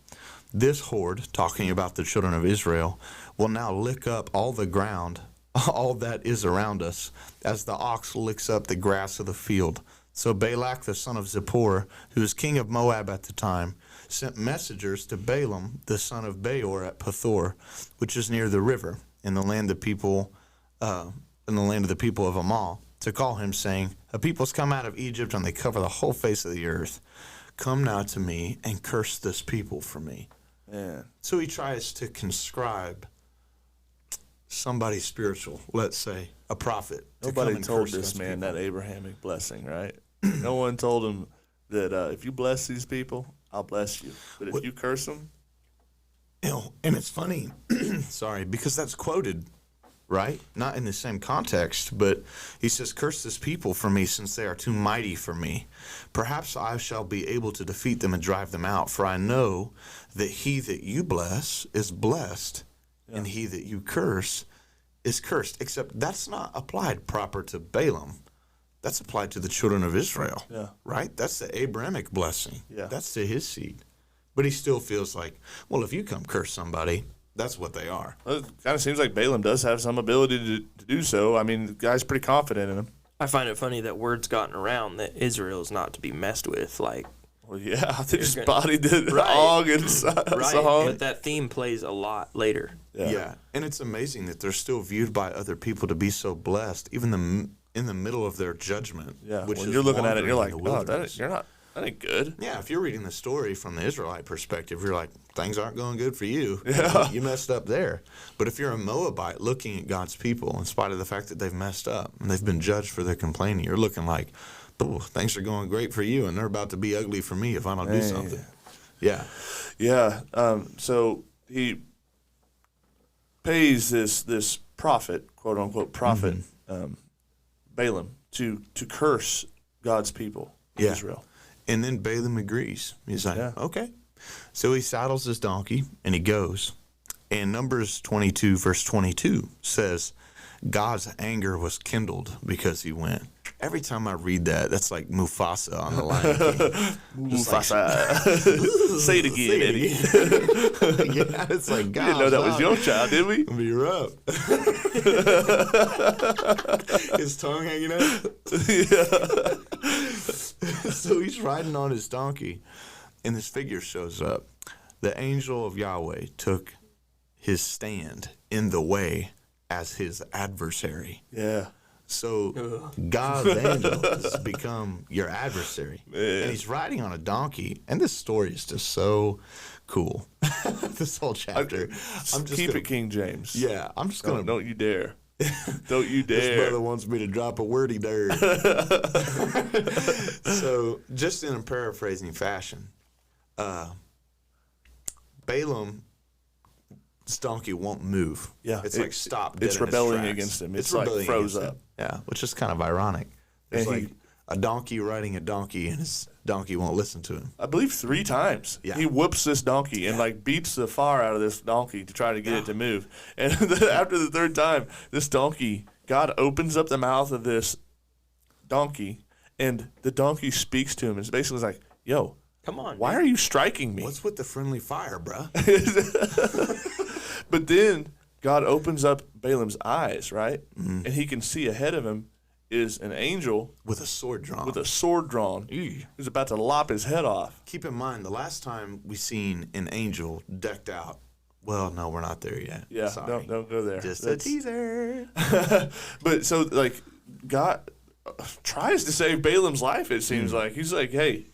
Speaker 3: this horde, talking about the children of Israel, will now lick up all the ground, all that is around us, as the ox licks up the grass of the field. So Balak the son of Zippor, who was king of Moab at the time, sent messengers to Balaam the son of Beor at Pethor, which is near the river, in the land of the people of Amal, to call him, saying, "A people's come out of Egypt, and they cover the whole face of the earth. Come now to me and curse this people for me."
Speaker 2: Man.
Speaker 3: So he tries to conscribe somebody spiritual, let's say, a prophet.
Speaker 2: Nobody told this man that Abrahamic blessing, right? No one told him that if you bless these people, I'll bless you. But if you curse them,
Speaker 3: and it's funny, sorry, because that's quoted, right? Not in the same context, but he says, "Curse this people for me, since they are too mighty for me. Perhaps I shall be able to defeat them and drive them out, for I know that he that you bless is blessed, and he that you curse is cursed." Except that's not applied proper to Balaam. That's applied to the children of Israel, right? That's the Abrahamic blessing.
Speaker 2: Yeah.
Speaker 3: That's to his seed. But he still feels like, well, if you come curse somebody, that's what they are.
Speaker 2: well, it kind of seems like Balaam does have some ability to do so. I mean, the guy's pretty confident in him.
Speaker 1: I find it funny that word's gotten around that Israel is not to be messed with. Like,
Speaker 2: Well, yeah, they just
Speaker 1: gonna-
Speaker 2: bodied the
Speaker 1: Right.
Speaker 2: hog and
Speaker 1: right?
Speaker 2: Sahog.
Speaker 1: But that theme plays a lot later.
Speaker 3: Yeah. And it's amazing that they're still viewed by other people to be so blessed, even in the middle of their judgment.
Speaker 2: Yeah,
Speaker 3: which
Speaker 2: when
Speaker 3: is
Speaker 2: you're looking at it, you're like,
Speaker 3: wandering in the
Speaker 2: oh,
Speaker 3: wilderness.
Speaker 2: that ain't good.
Speaker 3: Yeah, if you're reading the story from the Israelite perspective, you're like, things aren't going good for you.
Speaker 2: Yeah.
Speaker 3: You messed up there. But if you're a Moabite looking at God's people, in spite of the fact that they've messed up and they've been judged for their complaining, you're looking like, oh, things are going great for you, and they're about to be ugly for me if I don't do something. Yeah.
Speaker 2: Yeah. So he pays this prophet, quote unquote prophet, Balaam, to curse God's people,
Speaker 3: Yeah.
Speaker 2: Israel.
Speaker 3: And then Balaam agrees. He's like,
Speaker 2: Yeah.
Speaker 3: okay. So he saddles his donkey and he goes. And Numbers 22, verse 22 says, God's anger was kindled because he went. Every time I read that, that's like Mufasa on the Lion King.
Speaker 2: Mufasa. Say it again, Eddie.
Speaker 3: Yeah, it's like, God.
Speaker 2: We didn't know that was your child, did we?
Speaker 3: You're up. His tongue hanging out. So he's riding on his donkey, and this figure shows up. The angel of Yahweh took his stand in the way as his adversary.
Speaker 2: Yeah.
Speaker 3: So God's angel has become your adversary.
Speaker 2: Man.
Speaker 3: And he's riding on a donkey. And this story is just so cool. This whole chapter. I'm just
Speaker 2: Keep
Speaker 3: gonna,
Speaker 2: it King James.
Speaker 3: Yeah, I'm just going to.
Speaker 2: Don't you dare. Don't you
Speaker 3: This
Speaker 2: dare.
Speaker 3: brother wants me to drop a wordy there. So, just in a paraphrasing fashion, Balaam's donkey won't move.
Speaker 2: Yeah,
Speaker 3: It's like stopped.
Speaker 2: it's
Speaker 3: dead in its
Speaker 2: rebelling
Speaker 3: tracks.
Speaker 2: against him. It's like
Speaker 3: rebelling
Speaker 2: froze
Speaker 3: against
Speaker 2: up.
Speaker 3: him. Yeah, which is kind of ironic. It's
Speaker 2: And he-
Speaker 3: like a donkey riding a donkey, and his donkey won't listen to him.
Speaker 2: I believe 3 times.
Speaker 3: Yeah.
Speaker 2: He whoops this donkey and like beats the fire out of this donkey to try to get it to move. And then after the 3rd time, this donkey, God opens up the mouth of this donkey, and the donkey speaks to him. It's basically like, "Yo,
Speaker 1: Come on.
Speaker 2: why are you striking me?"
Speaker 3: What's with the friendly fire, bruh?
Speaker 2: But then God opens up Balaam's eyes, right?
Speaker 3: Mm-hmm.
Speaker 2: And he can see ahead of him is an angel
Speaker 3: With a sword drawn.
Speaker 2: with a sword drawn.
Speaker 3: Ew.
Speaker 2: Who's about to lop his head off.
Speaker 3: Keep in mind, the last time we seen an angel decked out. Well, no, we're not there yet.
Speaker 2: Yeah,
Speaker 3: Sorry.
Speaker 2: don't go there.
Speaker 3: Just a
Speaker 2: That's-
Speaker 3: teaser.
Speaker 2: But so like God tries to save Balaam's life. It seems like he's like, "Hey,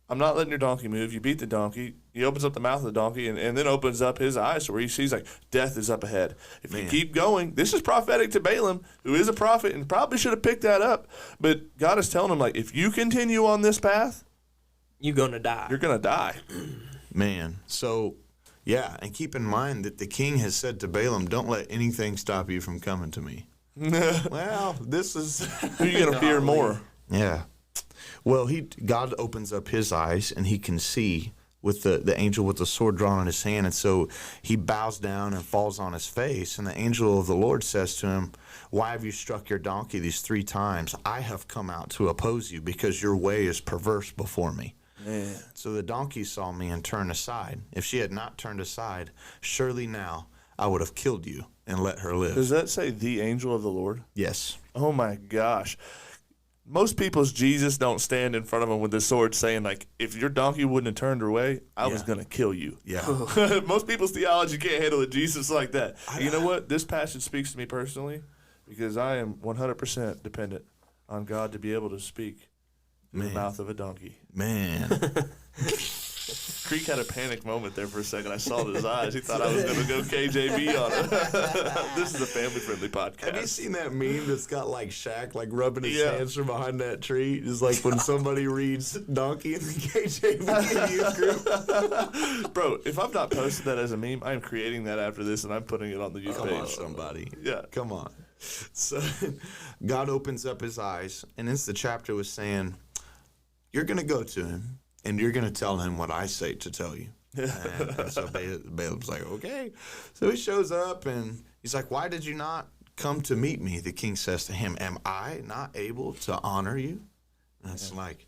Speaker 2: I'm not letting your donkey move. You beat the donkey." He opens up the mouth of the donkey and then opens up his eyes to where he sees like death is up ahead. If you
Speaker 3: Man.
Speaker 2: keep going, this is prophetic to Balaam, who is a prophet and probably should have picked that up. But God is telling him like, if you continue on this path,
Speaker 1: You're going to die.
Speaker 2: you're gonna die.
Speaker 3: Man, so yeah, and keep in mind that the king has said to Balaam, "Don't let anything stop you from coming to me." Well, this is
Speaker 2: Who are you going to fear more?
Speaker 3: Yeah. Well, God opens up his eyes and he can see with the angel with the sword drawn in his hand. And so he bows down and falls on his face. And the angel of the Lord says to him, "Why have you struck your donkey these 3 times? I have come out to oppose you because your way is perverse before me."
Speaker 2: Man.
Speaker 3: So the donkey saw me and turned aside. If she had not turned aside, surely now I would have killed you and let her live.
Speaker 2: Does that say the angel of the Lord?
Speaker 3: Yes.
Speaker 2: Oh my gosh. Most people's Jesus don't stand in front of them with the sword saying, like, if your donkey wouldn't have turned her way, I was going to kill you.
Speaker 3: Yeah.
Speaker 2: Most people's theology can't handle a Jesus like that. You know what? This passage speaks to me personally because I am 100% dependent on God to be able to speak in the mouth of a donkey.
Speaker 3: Man.
Speaker 2: Creek had a panic moment there for a second. I saw it in his eyes. He thought I was going to go KJV on it. This is a family-friendly podcast.
Speaker 3: Have you seen that meme that's got like Shaq like rubbing his
Speaker 2: Yeah.
Speaker 3: hands from behind that tree? It's like when somebody reads Donkey in the KJV youth group.
Speaker 2: Bro, if I've not posted that as a meme, I am creating that after this and I'm putting it on the youth
Speaker 3: Come
Speaker 2: page.
Speaker 3: on, somebody.
Speaker 2: Yeah.
Speaker 3: Come on. So God opens up his eyes, and it's the chapter was saying, you're going to go to him, and you're going to tell him what I say to tell you. And so Balaam's like, okay. So he shows up, and he's like, why did you not come to meet me? The king says to him, am I not able to honor you? And it's like,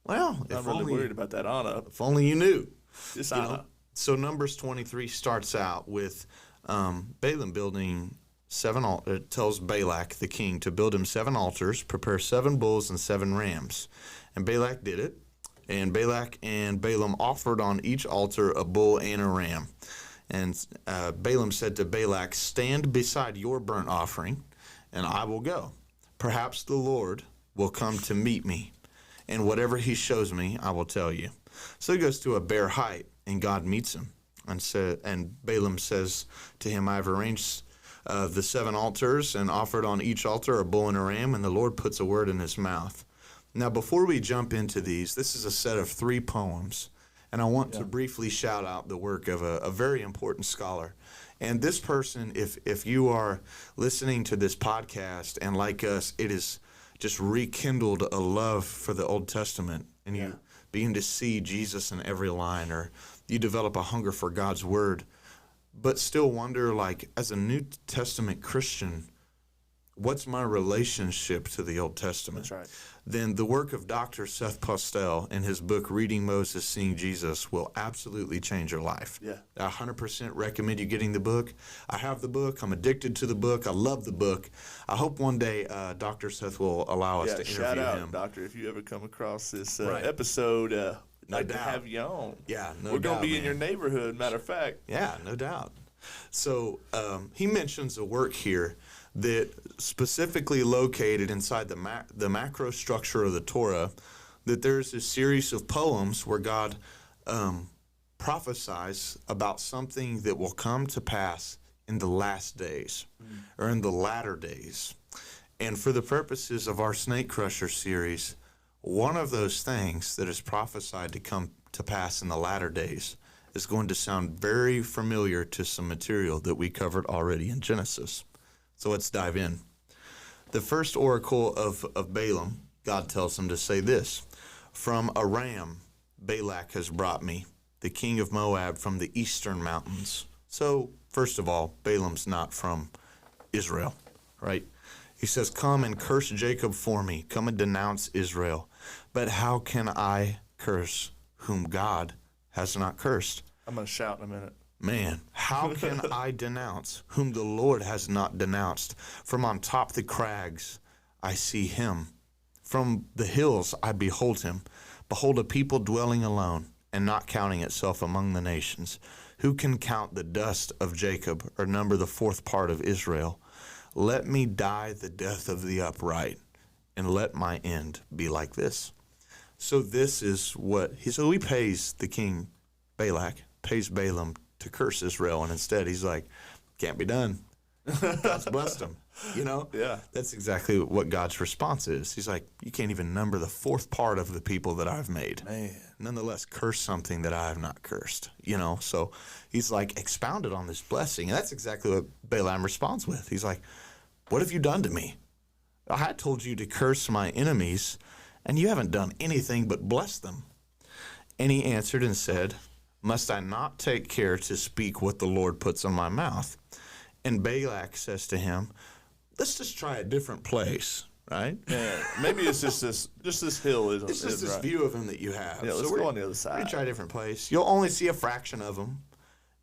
Speaker 3: well,
Speaker 2: I'm really worried about that honor.
Speaker 3: if only you knew.
Speaker 2: This
Speaker 3: You know?
Speaker 2: honor.
Speaker 3: So Numbers 23 starts out with Balaam building it tells Balak the king to build him 7 altars, prepare 7 bulls and 7 rams. And Balak did it. And Balak and Balaam offered on each altar a bull and a ram. And Balaam said to Balak, stand beside your burnt offering, and I will go. Perhaps the Lord will come to meet me, and whatever he shows me, I will tell you. So he goes to a bare height, and God meets him. And Balaam says to him, I have arranged the 7 altars and offered on each altar a bull and a ram, and the Lord puts a word in his mouth. Now, before we jump into these, this is a set of 3 poems, and I want to briefly shout out the work of a very important scholar. And this person, if you are listening to this podcast, and like us, it has just rekindled a love for the Old Testament, and you begin to see Jesus in every line, or you develop a hunger for God's Word, but still wonder, like, as a New Testament Christian, what's my relationship to the Old Testament?
Speaker 2: That's right.
Speaker 3: Then the work of Dr. Seth Postel in his book, Reading Moses, Seeing Jesus, will absolutely change your life.
Speaker 2: Yeah.
Speaker 3: I 100% recommend you getting the book. I have the book. I'm addicted to the book. I love the book. I hope one day Dr. Seth will allow us to interview
Speaker 2: shout out,
Speaker 3: him.
Speaker 2: Doctor, if you ever come across this
Speaker 3: Right.
Speaker 2: episode,
Speaker 3: No
Speaker 2: like to
Speaker 3: doubt.
Speaker 2: have you on.
Speaker 3: Yeah, no
Speaker 2: We're going
Speaker 3: doubt,
Speaker 2: to be in
Speaker 3: man.
Speaker 2: your neighborhood, matter of fact.
Speaker 3: Yeah, no doubt. So he mentions a work here that specifically located inside the macro structure of the Torah, that there's a series of poems where God prophesies about something that will come to pass in the last days or in the latter days. And for the purposes of our Snake Crusher series, one of those things that is prophesied to come to pass in the latter days is going to sound very familiar to some material that we covered already in Genesis. So let's dive in. The first oracle of Balaam, God tells him to say this, from Aram, Balak has brought me, the king of Moab from the eastern mountains. So, first of all, Balaam's not from Israel, right? He says, come and curse Jacob for me. Come and denounce Israel. But how can I curse whom God has not cursed?
Speaker 2: I'm going to shout in a minute.
Speaker 3: Man, how can I denounce whom the Lord has not denounced? From on top the crags I see him. From the hills I behold him. Behold, a people dwelling alone and not counting itself among the nations. Who can count the dust of Jacob or number the 4th part of Israel? Let me die the death of the upright, and let my end be like this. So this is what he pays the king Balak, pays Balaam to curse Israel, and instead he's like, can't be done. God's blessed him. You know?
Speaker 2: Yeah.
Speaker 3: That's exactly what God's response is. He's like, you can't even number the 4th part of the people that I've made.
Speaker 2: Man.
Speaker 3: Nonetheless, curse something that I have not cursed. You know? So he's like expounded on this blessing. And that's exactly what Balaam responds with. He's like, What have you done to me? I had told you to curse my enemies, and you haven't done anything but bless them. And he answered and said, Must I not take care to speak what the Lord puts in my mouth? And Balak says to him, Let's just try a different place, right?
Speaker 2: Yeah, maybe it's just this hill isn't.
Speaker 3: It's just this
Speaker 2: right.
Speaker 3: view of him that you have.
Speaker 2: Yeah, let's go on the other side.
Speaker 3: We're going to try a different place. You'll only see a fraction of them,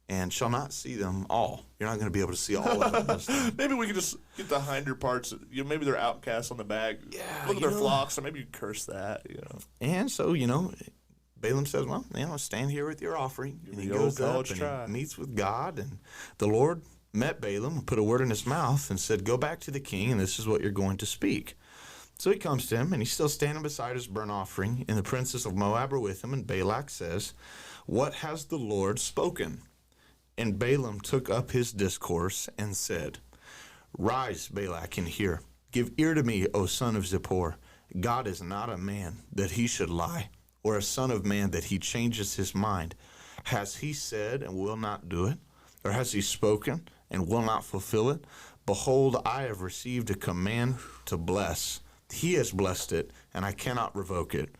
Speaker 3: and shall not see them all. You're not going to be able to see all of them this time.
Speaker 2: Maybe we can just get the hinder parts. Maybe they're outcasts on the back.
Speaker 3: Yeah,
Speaker 2: look at their flocks, or maybe you curse that.
Speaker 3: And so, Balaam says, well, stand here with your offering. And he
Speaker 2: the
Speaker 3: goes
Speaker 2: old
Speaker 3: up
Speaker 2: college
Speaker 3: and
Speaker 2: try.
Speaker 3: he meets with God. And the Lord met Balaam and put a word in his mouth and said, Go back to the king, and this is what you're going to speak. So he comes to him, and he's still standing beside his burnt offering, and the princes of Moab are with him. And Balak says, What has the Lord spoken? And Balaam took up his discourse and said, Rise, Balak, and hear. Give ear to me, O son of Zippor. God is not a man that he should lie, or a son of man that he changes his mind. Has he said and will not do it? Or has he spoken and will not fulfill it? Behold, I have received a command to bless. He has blessed it, and I cannot revoke it.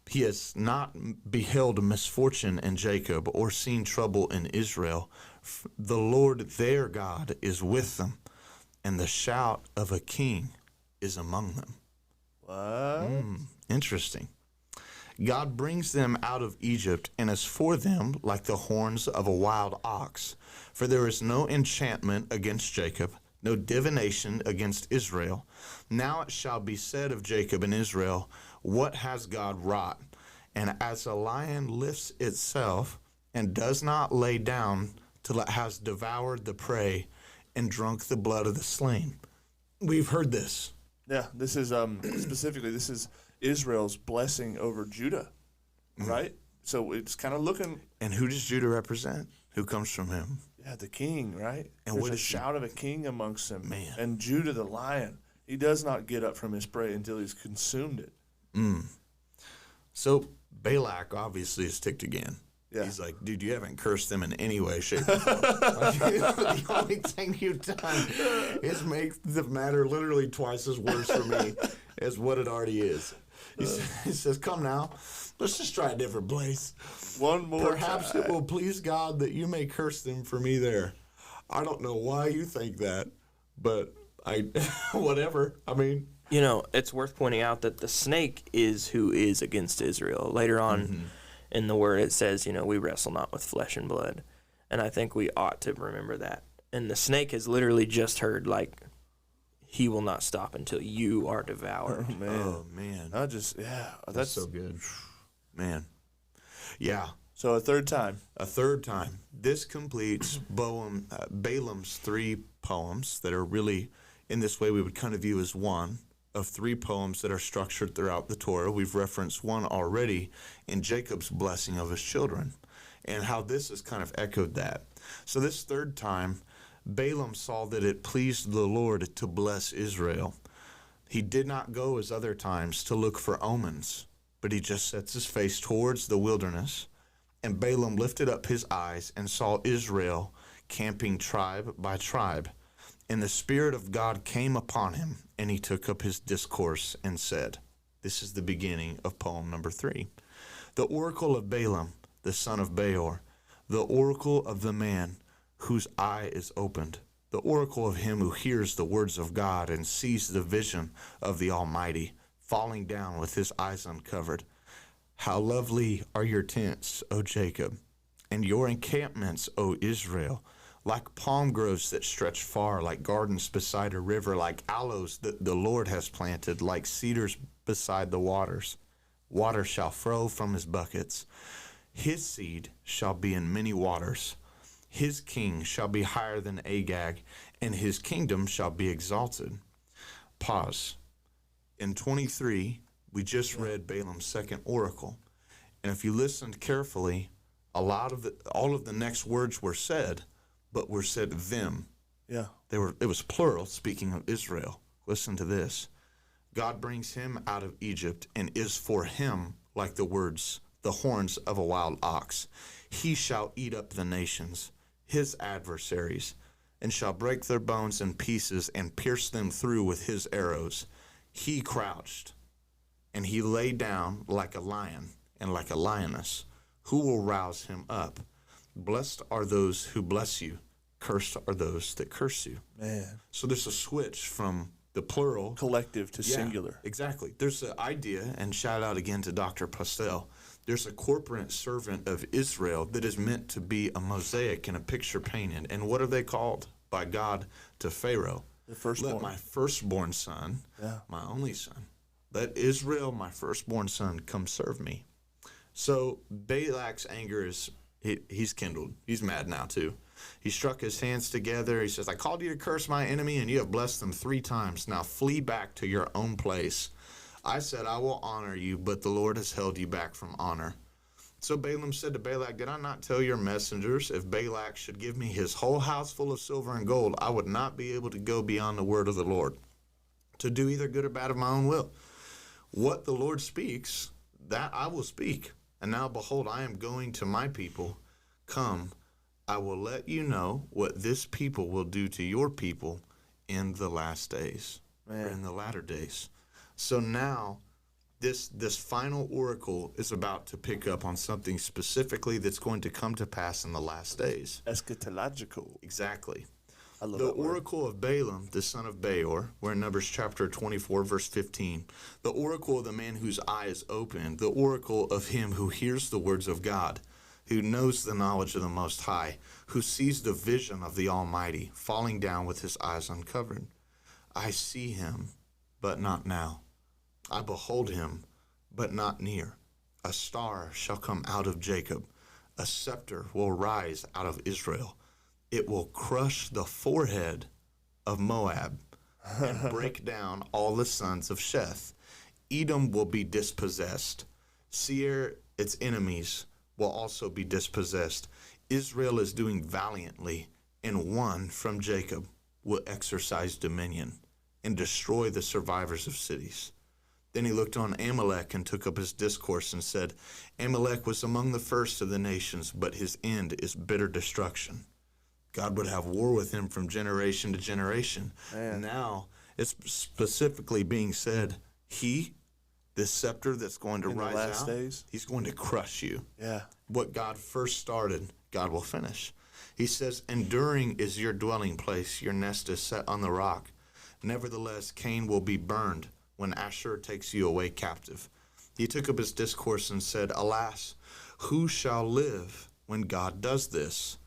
Speaker 3: He has not beheld misfortune in Jacob or seen trouble in Israel. The Lord their God is with them, and the shout of a king is among them.
Speaker 2: What?
Speaker 3: Interesting. God brings them out of Egypt and is for them like the horns of a wild ox. For there is no enchantment against Jacob, no divination against Israel. Now it shall be said of Jacob and Israel, What has God wrought? And as a lion lifts itself and does not lay down till it has devoured the prey and drunk the blood of the slain. We've heard this.
Speaker 2: Yeah, this is specifically this is Israel's blessing over Judah, right? So it's kind of looking.
Speaker 3: And who does Judah represent? Who comes from him?
Speaker 2: Yeah, the king, right?
Speaker 3: And
Speaker 2: There's
Speaker 3: what
Speaker 2: a
Speaker 3: is
Speaker 2: shout of a king amongst them.
Speaker 3: Man.
Speaker 2: And Judah the lion, he does not get up from his prey until he's consumed it.
Speaker 3: So Balak obviously is ticked again.
Speaker 2: Yeah.
Speaker 3: He's like, dude, you haven't cursed them in any way, shape, or form. The only thing you've done is make the matter literally twice as worse for me as what it already is. He says, come now, let's just try a different place.
Speaker 2: One more
Speaker 3: Perhaps
Speaker 2: time.
Speaker 3: it will please God that you may curse them for me there. I don't know why you think that, but whatever. I mean,
Speaker 1: It's worth pointing out that the snake is who is against Israel. Later on in the word, it says, we wrestle not with flesh and blood. And I think we ought to remember that. And the snake has literally just heard, he will not stop until you are devoured.
Speaker 3: oh man,
Speaker 2: That's
Speaker 3: so good, man. Yeah.
Speaker 2: So a third time.
Speaker 3: This completes Balaam's 3 poems that are really, in this way, we would kind of view as one of 3 poems that are structured throughout the Torah. We've referenced one already in Jacob's blessing of his children and how this has kind of echoed that. So this third time, Balaam saw that it pleased the Lord to bless Israel. He did not go as other times to look for omens, but he just sets his face towards the wilderness. And Balaam lifted up his eyes and saw Israel camping tribe by tribe. And the Spirit of God came upon him, and he took up his discourse and said, this is the beginning of poem number 3. The oracle of Balaam, the son of Beor, the oracle of the man whose eye is opened, the oracle of him who hears the words of God and sees the vision of the Almighty, falling down with his eyes uncovered. How lovely are your tents, O Jacob, and your encampments, O Israel, like palm groves that stretch far, like gardens beside a river, like aloes that the Lord has planted, like cedars beside the waters. Water shall flow from his buckets. His seed shall be in many waters. His king shall be higher than Agag, and his kingdom shall be exalted. Pause. In 23, we just read Balaam's second oracle. And if you listened carefully, all of the next words were said, but were said them.
Speaker 2: Yeah.
Speaker 3: It was plural, speaking of Israel. Listen to this. God brings him out of Egypt and is for him like the horns of a wild ox. He shall eat up the nations, his adversaries, and shall break their bones in pieces and pierce them through with his arrows. He crouched, and he lay down like a lion and like a lioness. Who will rouse him up? Blessed are those who bless you. Cursed are those that curse you.
Speaker 2: Man.
Speaker 3: So there's a switch from the plural
Speaker 2: Collective to singular.
Speaker 3: Exactly. There's the idea, and shout out again to Dr. Postel. There's a corporate servant of Israel that is meant to be a mosaic and a picture painted. And what are they called by God to Pharaoh?
Speaker 2: The firstborn.
Speaker 3: Let my firstborn son,
Speaker 2: Yeah.
Speaker 3: my only son, let Israel, my firstborn son, come serve me. So Balak's anger is, he's kindled. He's mad now too. He struck his hands together. He says, I called you to curse my enemy, and you have blessed them 3 times. Now flee back to your own place. I said, I will honor you, but the Lord has held you back from honor. So Balaam said to Balak, did I not tell your messengers, if Balak should give me his whole house full of silver and gold, I would not be able to go beyond the word of the Lord, to do either good or bad of my own will. What the Lord speaks, that I will speak. And now behold, I am going to my people. Come, I will let you know what this people will do to your people in the last days, or in the latter days. So now, this final oracle is about to pick up on something specifically that's going to come to pass in the last days.
Speaker 2: Eschatological.
Speaker 3: Exactly.
Speaker 2: I love
Speaker 3: The
Speaker 2: that word.
Speaker 3: oracle of Balaam, the son of Beor, we're in Numbers chapter 24, verse 15. The oracle of the man whose eye is opened, the oracle of him who hears the words of God, who knows the knowledge of the Most High, who sees the vision of the Almighty, falling down with his eyes uncovered. I see him, but not now. I behold him, but not near. A star shall come out of Jacob. A scepter will rise out of Israel. It will crush the forehead of Moab and break down all the sons of Sheth. Edom will be dispossessed. Seir, its enemies, will also be dispossessed. Israel is doing valiantly, and one from Jacob will exercise dominion and destroy the survivors of cities. Then he looked on Amalek and took up his discourse and said, Amalek was among the first of the nations, but his end is bitter destruction. God would have war with him from generation to generation.
Speaker 2: Man.
Speaker 3: Now it's specifically being said, this scepter that's going to
Speaker 2: In the
Speaker 3: rise
Speaker 2: last
Speaker 3: out,
Speaker 2: days?
Speaker 3: he's going to crush you.
Speaker 2: Yeah.
Speaker 3: What God first started, God will finish. He says, enduring is your dwelling place, your nest is set on the rock. Nevertheless, Cain will be burned when Ashur takes you away captive. He took up his discourse and said, alas, who shall live when God does this?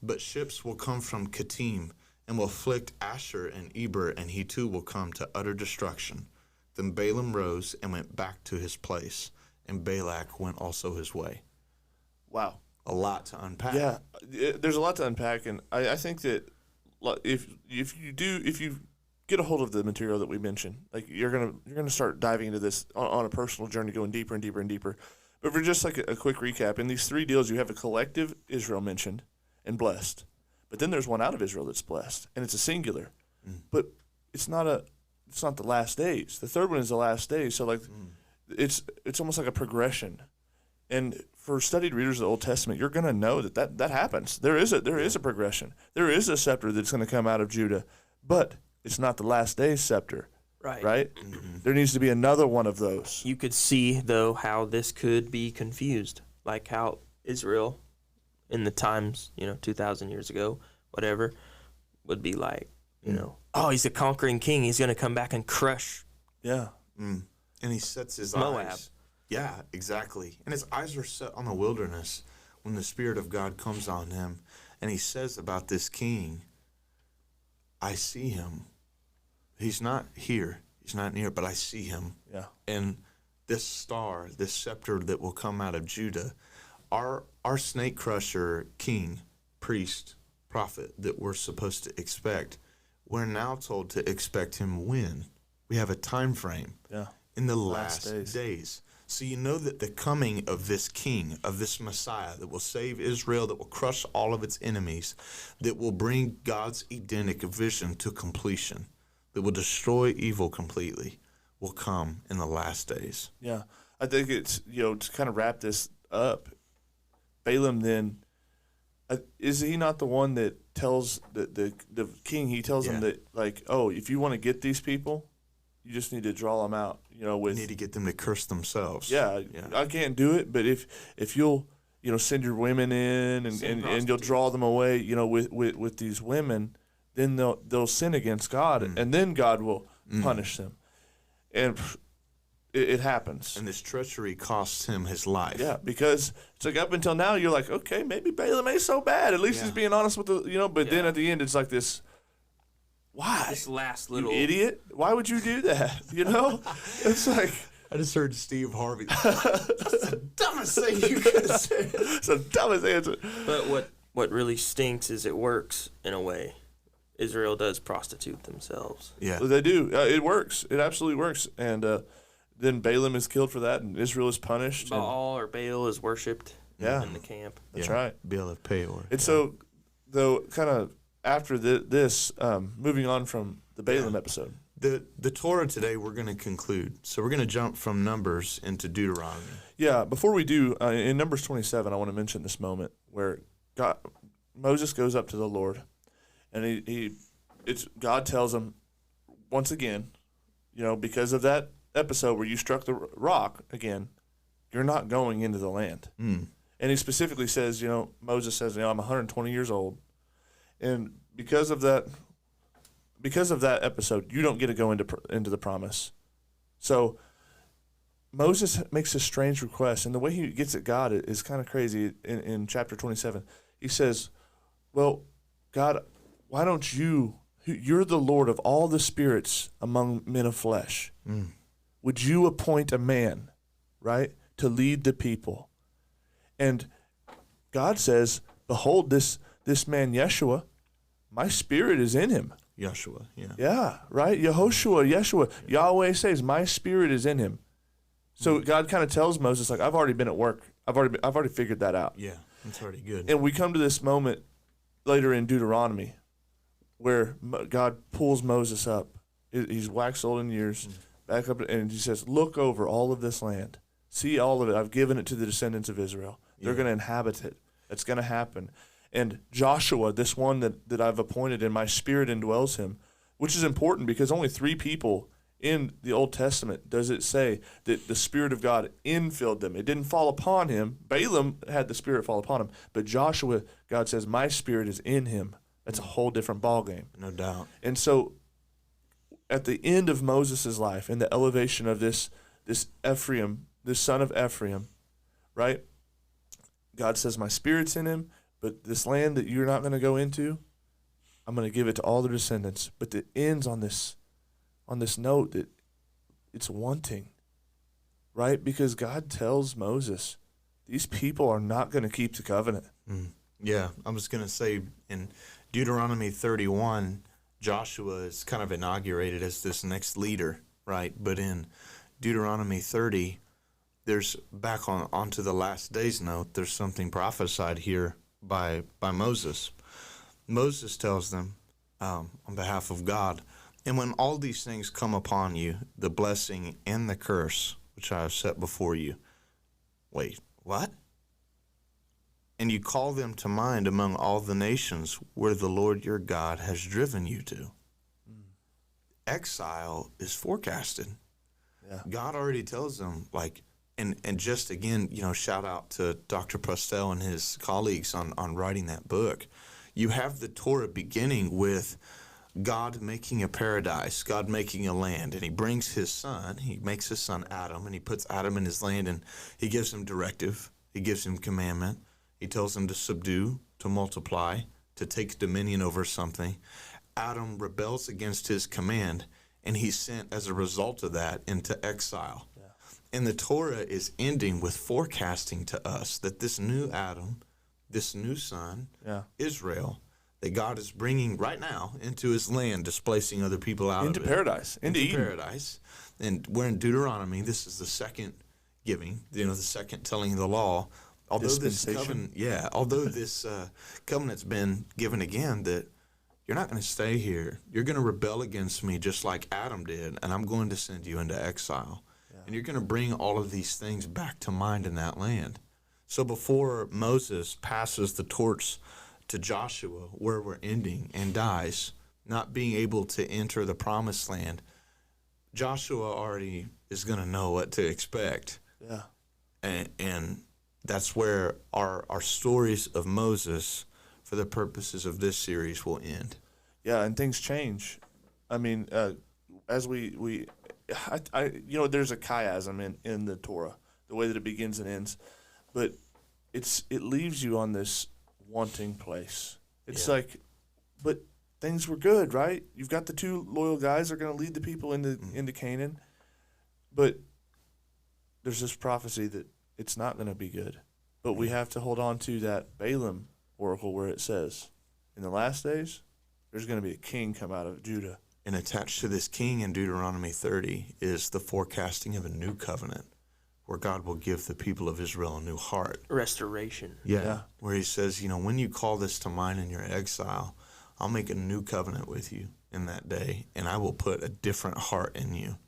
Speaker 3: But ships will come from Kittim and will afflict Ashur and Eber, and he too will come to utter destruction. Then Balaam rose and went back to his place, and Balak went also his way.
Speaker 2: Wow.
Speaker 3: A lot to unpack.
Speaker 2: Yeah, there's a lot to unpack, and I think that if you get a hold of the material that we mentioned, like you're gonna start diving into this on a personal journey, going deeper and deeper and deeper. But for just like a quick recap, in these 3 deals, you have a collective Israel mentioned and blessed, but then there's one out of Israel that's blessed, and it's a singular, but it's not the last days. The third one is the last days, so like it's almost like a progression. And for studied readers of the Old Testament, you're going to know that happens. There is a progression. There is a scepter that's going to come out of Judah, but it's not the last days scepter. Right? Mm-hmm. There needs to be another one of those.
Speaker 1: You could see, though, how this could be confused. Like how Israel, in the times, 2,000 years ago, whatever, would be like, oh, he's a conquering king. He's going to come back and crush.
Speaker 2: Yeah.
Speaker 3: And he sets his
Speaker 1: Moab.
Speaker 3: eyes. Yeah, exactly. And his eyes are set on the wilderness when the Spirit of God comes on him. And he says about this king, I see him. He's not here. He's not near, but I see him.
Speaker 2: Yeah.
Speaker 3: And this star, this scepter that will come out of Judah, our snake crusher king, priest, prophet that we're supposed to expect, we're now told to expect him when? We have a time frame.
Speaker 2: Yeah.
Speaker 3: In the last
Speaker 2: days.
Speaker 3: days. So you know that the coming of this king, of this Messiah that will save Israel, that will crush all of its enemies, that will bring God's Edenic vision to completion, that will destroy evil completely, will come in the last days.
Speaker 2: Yeah. I think it's, to kind of wrap this up, Balaam then is he not the one that tells the king? He tells him that, like, oh, if you want to get these people, you just need to draw them out.
Speaker 3: We need to get them to curse themselves.
Speaker 2: Yeah, I can't do it, but if you'll send your women in and you'll draw them away, with these women, then they'll sin against God, and then God will punish them, and it happens.
Speaker 3: And this treachery costs him his life.
Speaker 2: Yeah, because it's like up until now you're like, okay, maybe Balaam ain't so bad. At least he's being honest with But then at the end it's like this. Why?
Speaker 1: This last little
Speaker 2: you idiot. Why would you do that? It's like.
Speaker 3: I just heard Steve Harvey. That's the dumbest thing you could have said.
Speaker 2: It's the dumbest answer.
Speaker 1: But what really stinks is it works in a way. Israel does prostitute themselves.
Speaker 3: Yeah,
Speaker 2: they do. It works. It absolutely works. And then Balaam is killed for that, and Israel is punished.
Speaker 1: Baal or Baal is worshipped in the camp.
Speaker 2: That's right.
Speaker 3: Baal of Peor.
Speaker 2: And so, though, kind of after this, moving on from the Balaam episode.
Speaker 3: The Torah today, we're going to conclude. So we're going to jump from Numbers into Deuteronomy.
Speaker 2: Yeah, before we do, in Numbers 27, I want to mention this moment where Moses goes up to the Lord, and God tells him, once again, because of that episode where you struck the rock again, you're not going into the land. And he specifically says, Moses says, I'm 120 years old, and because of that episode, you don't get to go into the promise. So Moses makes a strange request, and the way he gets at God is kind of crazy. In chapter 27, he says, well, God, why don't you're the Lord of all the spirits among men of flesh. Would you appoint a man, right, to lead the people? And God says, behold, this man Yeshua, my spirit is in him.
Speaker 3: Yeshua, yeah.
Speaker 2: Yeah, right? Yehoshua, Yeshua. Yahweh says, my spirit is in him. So God kind of tells Moses, like, I've already been at work. I've already figured that out.
Speaker 3: Yeah, that's already good.
Speaker 2: And we come to this moment later in Deuteronomy where God pulls Moses up. He's waxed old in years, back up, and he says, look over all of this land. See all of it. I've given it to the descendants of Israel. They're going to inhabit it. It's going to happen. And Joshua, this one that I've appointed, and my spirit indwells him, which is important because only 3 people in the Old Testament does it say that the Spirit of God infilled them. It didn't fall upon him. Balaam had the Spirit fall upon him. But Joshua, God says, my Spirit is in him. That's a whole different ballgame.
Speaker 3: No doubt.
Speaker 2: And so at the end of Moses' life, in the elevation of this Ephraim, this son of Ephraim, right? God says, my Spirit's in him. But this land that you're not going to go into, I'm going to give it to all their descendants. But it ends on this note that it's wanting, right? Because God tells Moses, these people are not going to keep the covenant.
Speaker 3: Yeah, I was going to say in Deuteronomy 31, Joshua is kind of inaugurated as this next leader, right? But in Deuteronomy 30, there's back onto the last days note, there's something prophesied here by Moses. Moses tells them on behalf of God, and when all these things come upon you, the blessing and the curse which I have set before you. Wait, what? And you call them to mind among all the nations where the Lord your God has driven you to. Exile is forecasted. Yeah. God already tells them, like, and just again, shout out to Dr. Postel and his colleagues on writing that book. You have the Torah beginning with God making a paradise, God making a land, and he brings his son, he makes his son Adam, and he puts Adam in his land, and he gives him directive, he gives him commandment, he tells him to subdue, to multiply, to take dominion over something. Adam rebels against his command, and he's sent as a result of that into exile. Yeah. And the Torah is ending with forecasting to us that this new Adam, this new son, Israel, that God is bringing right now into his land, displacing other people out
Speaker 2: into
Speaker 3: of it.
Speaker 2: Paradise. Into
Speaker 3: paradise. And we're in Deuteronomy. This is the second giving, the second telling of the law. Although this covenant's been given again, that you're not going to stay here. You're going to rebel against me just like Adam did, and I'm going to send you into exile. Yeah. And you're going to bring all of these things back to mind in that land. So before Moses passes the torch to Joshua, where we're ending, and dies, not being able to enter the promised land, Joshua already is going to know what to expect.
Speaker 2: Yeah.
Speaker 3: And that's where our stories of Moses, for the purposes of this series, will end.
Speaker 2: Yeah, and things change. I mean, as we there's a chiasm in the Torah, the way that it begins and ends, but it leaves you on this wanting place. It's like, but things were good, right? You've got the two loyal guys that are going to lead the people into Canaan, but there's this prophecy that it's not going to be good. But we have to hold on to that Balaam oracle where it says, in the last days, there's going to be a king come out of Judah.
Speaker 3: And attached to this king in Deuteronomy 30 is the forecasting of a new covenant where God will give the people of Israel a new heart.
Speaker 1: Restoration.
Speaker 3: Yeah. Where he says, when you call this to mind in your exile, I'll make a new covenant with you in that day, and I will put a different heart in you.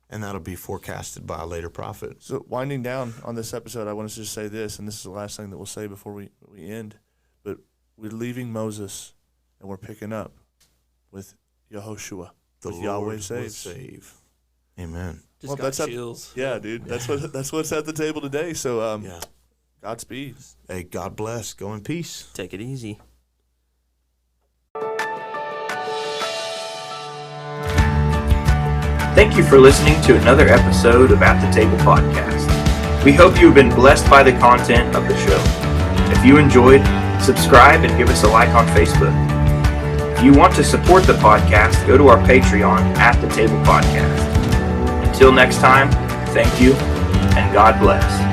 Speaker 3: And that'll be forecasted by a later prophet.
Speaker 2: So winding down on this episode, I want to just say this, and this is the last thing that we'll say before we end. But we're leaving Moses, and we're picking up with Yehoshua.
Speaker 3: The
Speaker 2: with
Speaker 3: Lord
Speaker 2: Yahweh
Speaker 3: will
Speaker 2: saves.
Speaker 3: save. Amen.
Speaker 1: Just got
Speaker 2: that's
Speaker 1: chills.
Speaker 2: Yeah, dude. That's what's at the table today. So Godspeed.
Speaker 3: Hey, God bless. Go in peace.
Speaker 1: Take it easy. Thank you for listening to another episode of At the Table Podcast. We hope you have been blessed by the content of the show. If you enjoyed, subscribe and give us a like on Facebook. If you want to support the podcast, go to our Patreon, At the Table Podcast. Until next time, thank you, and God bless.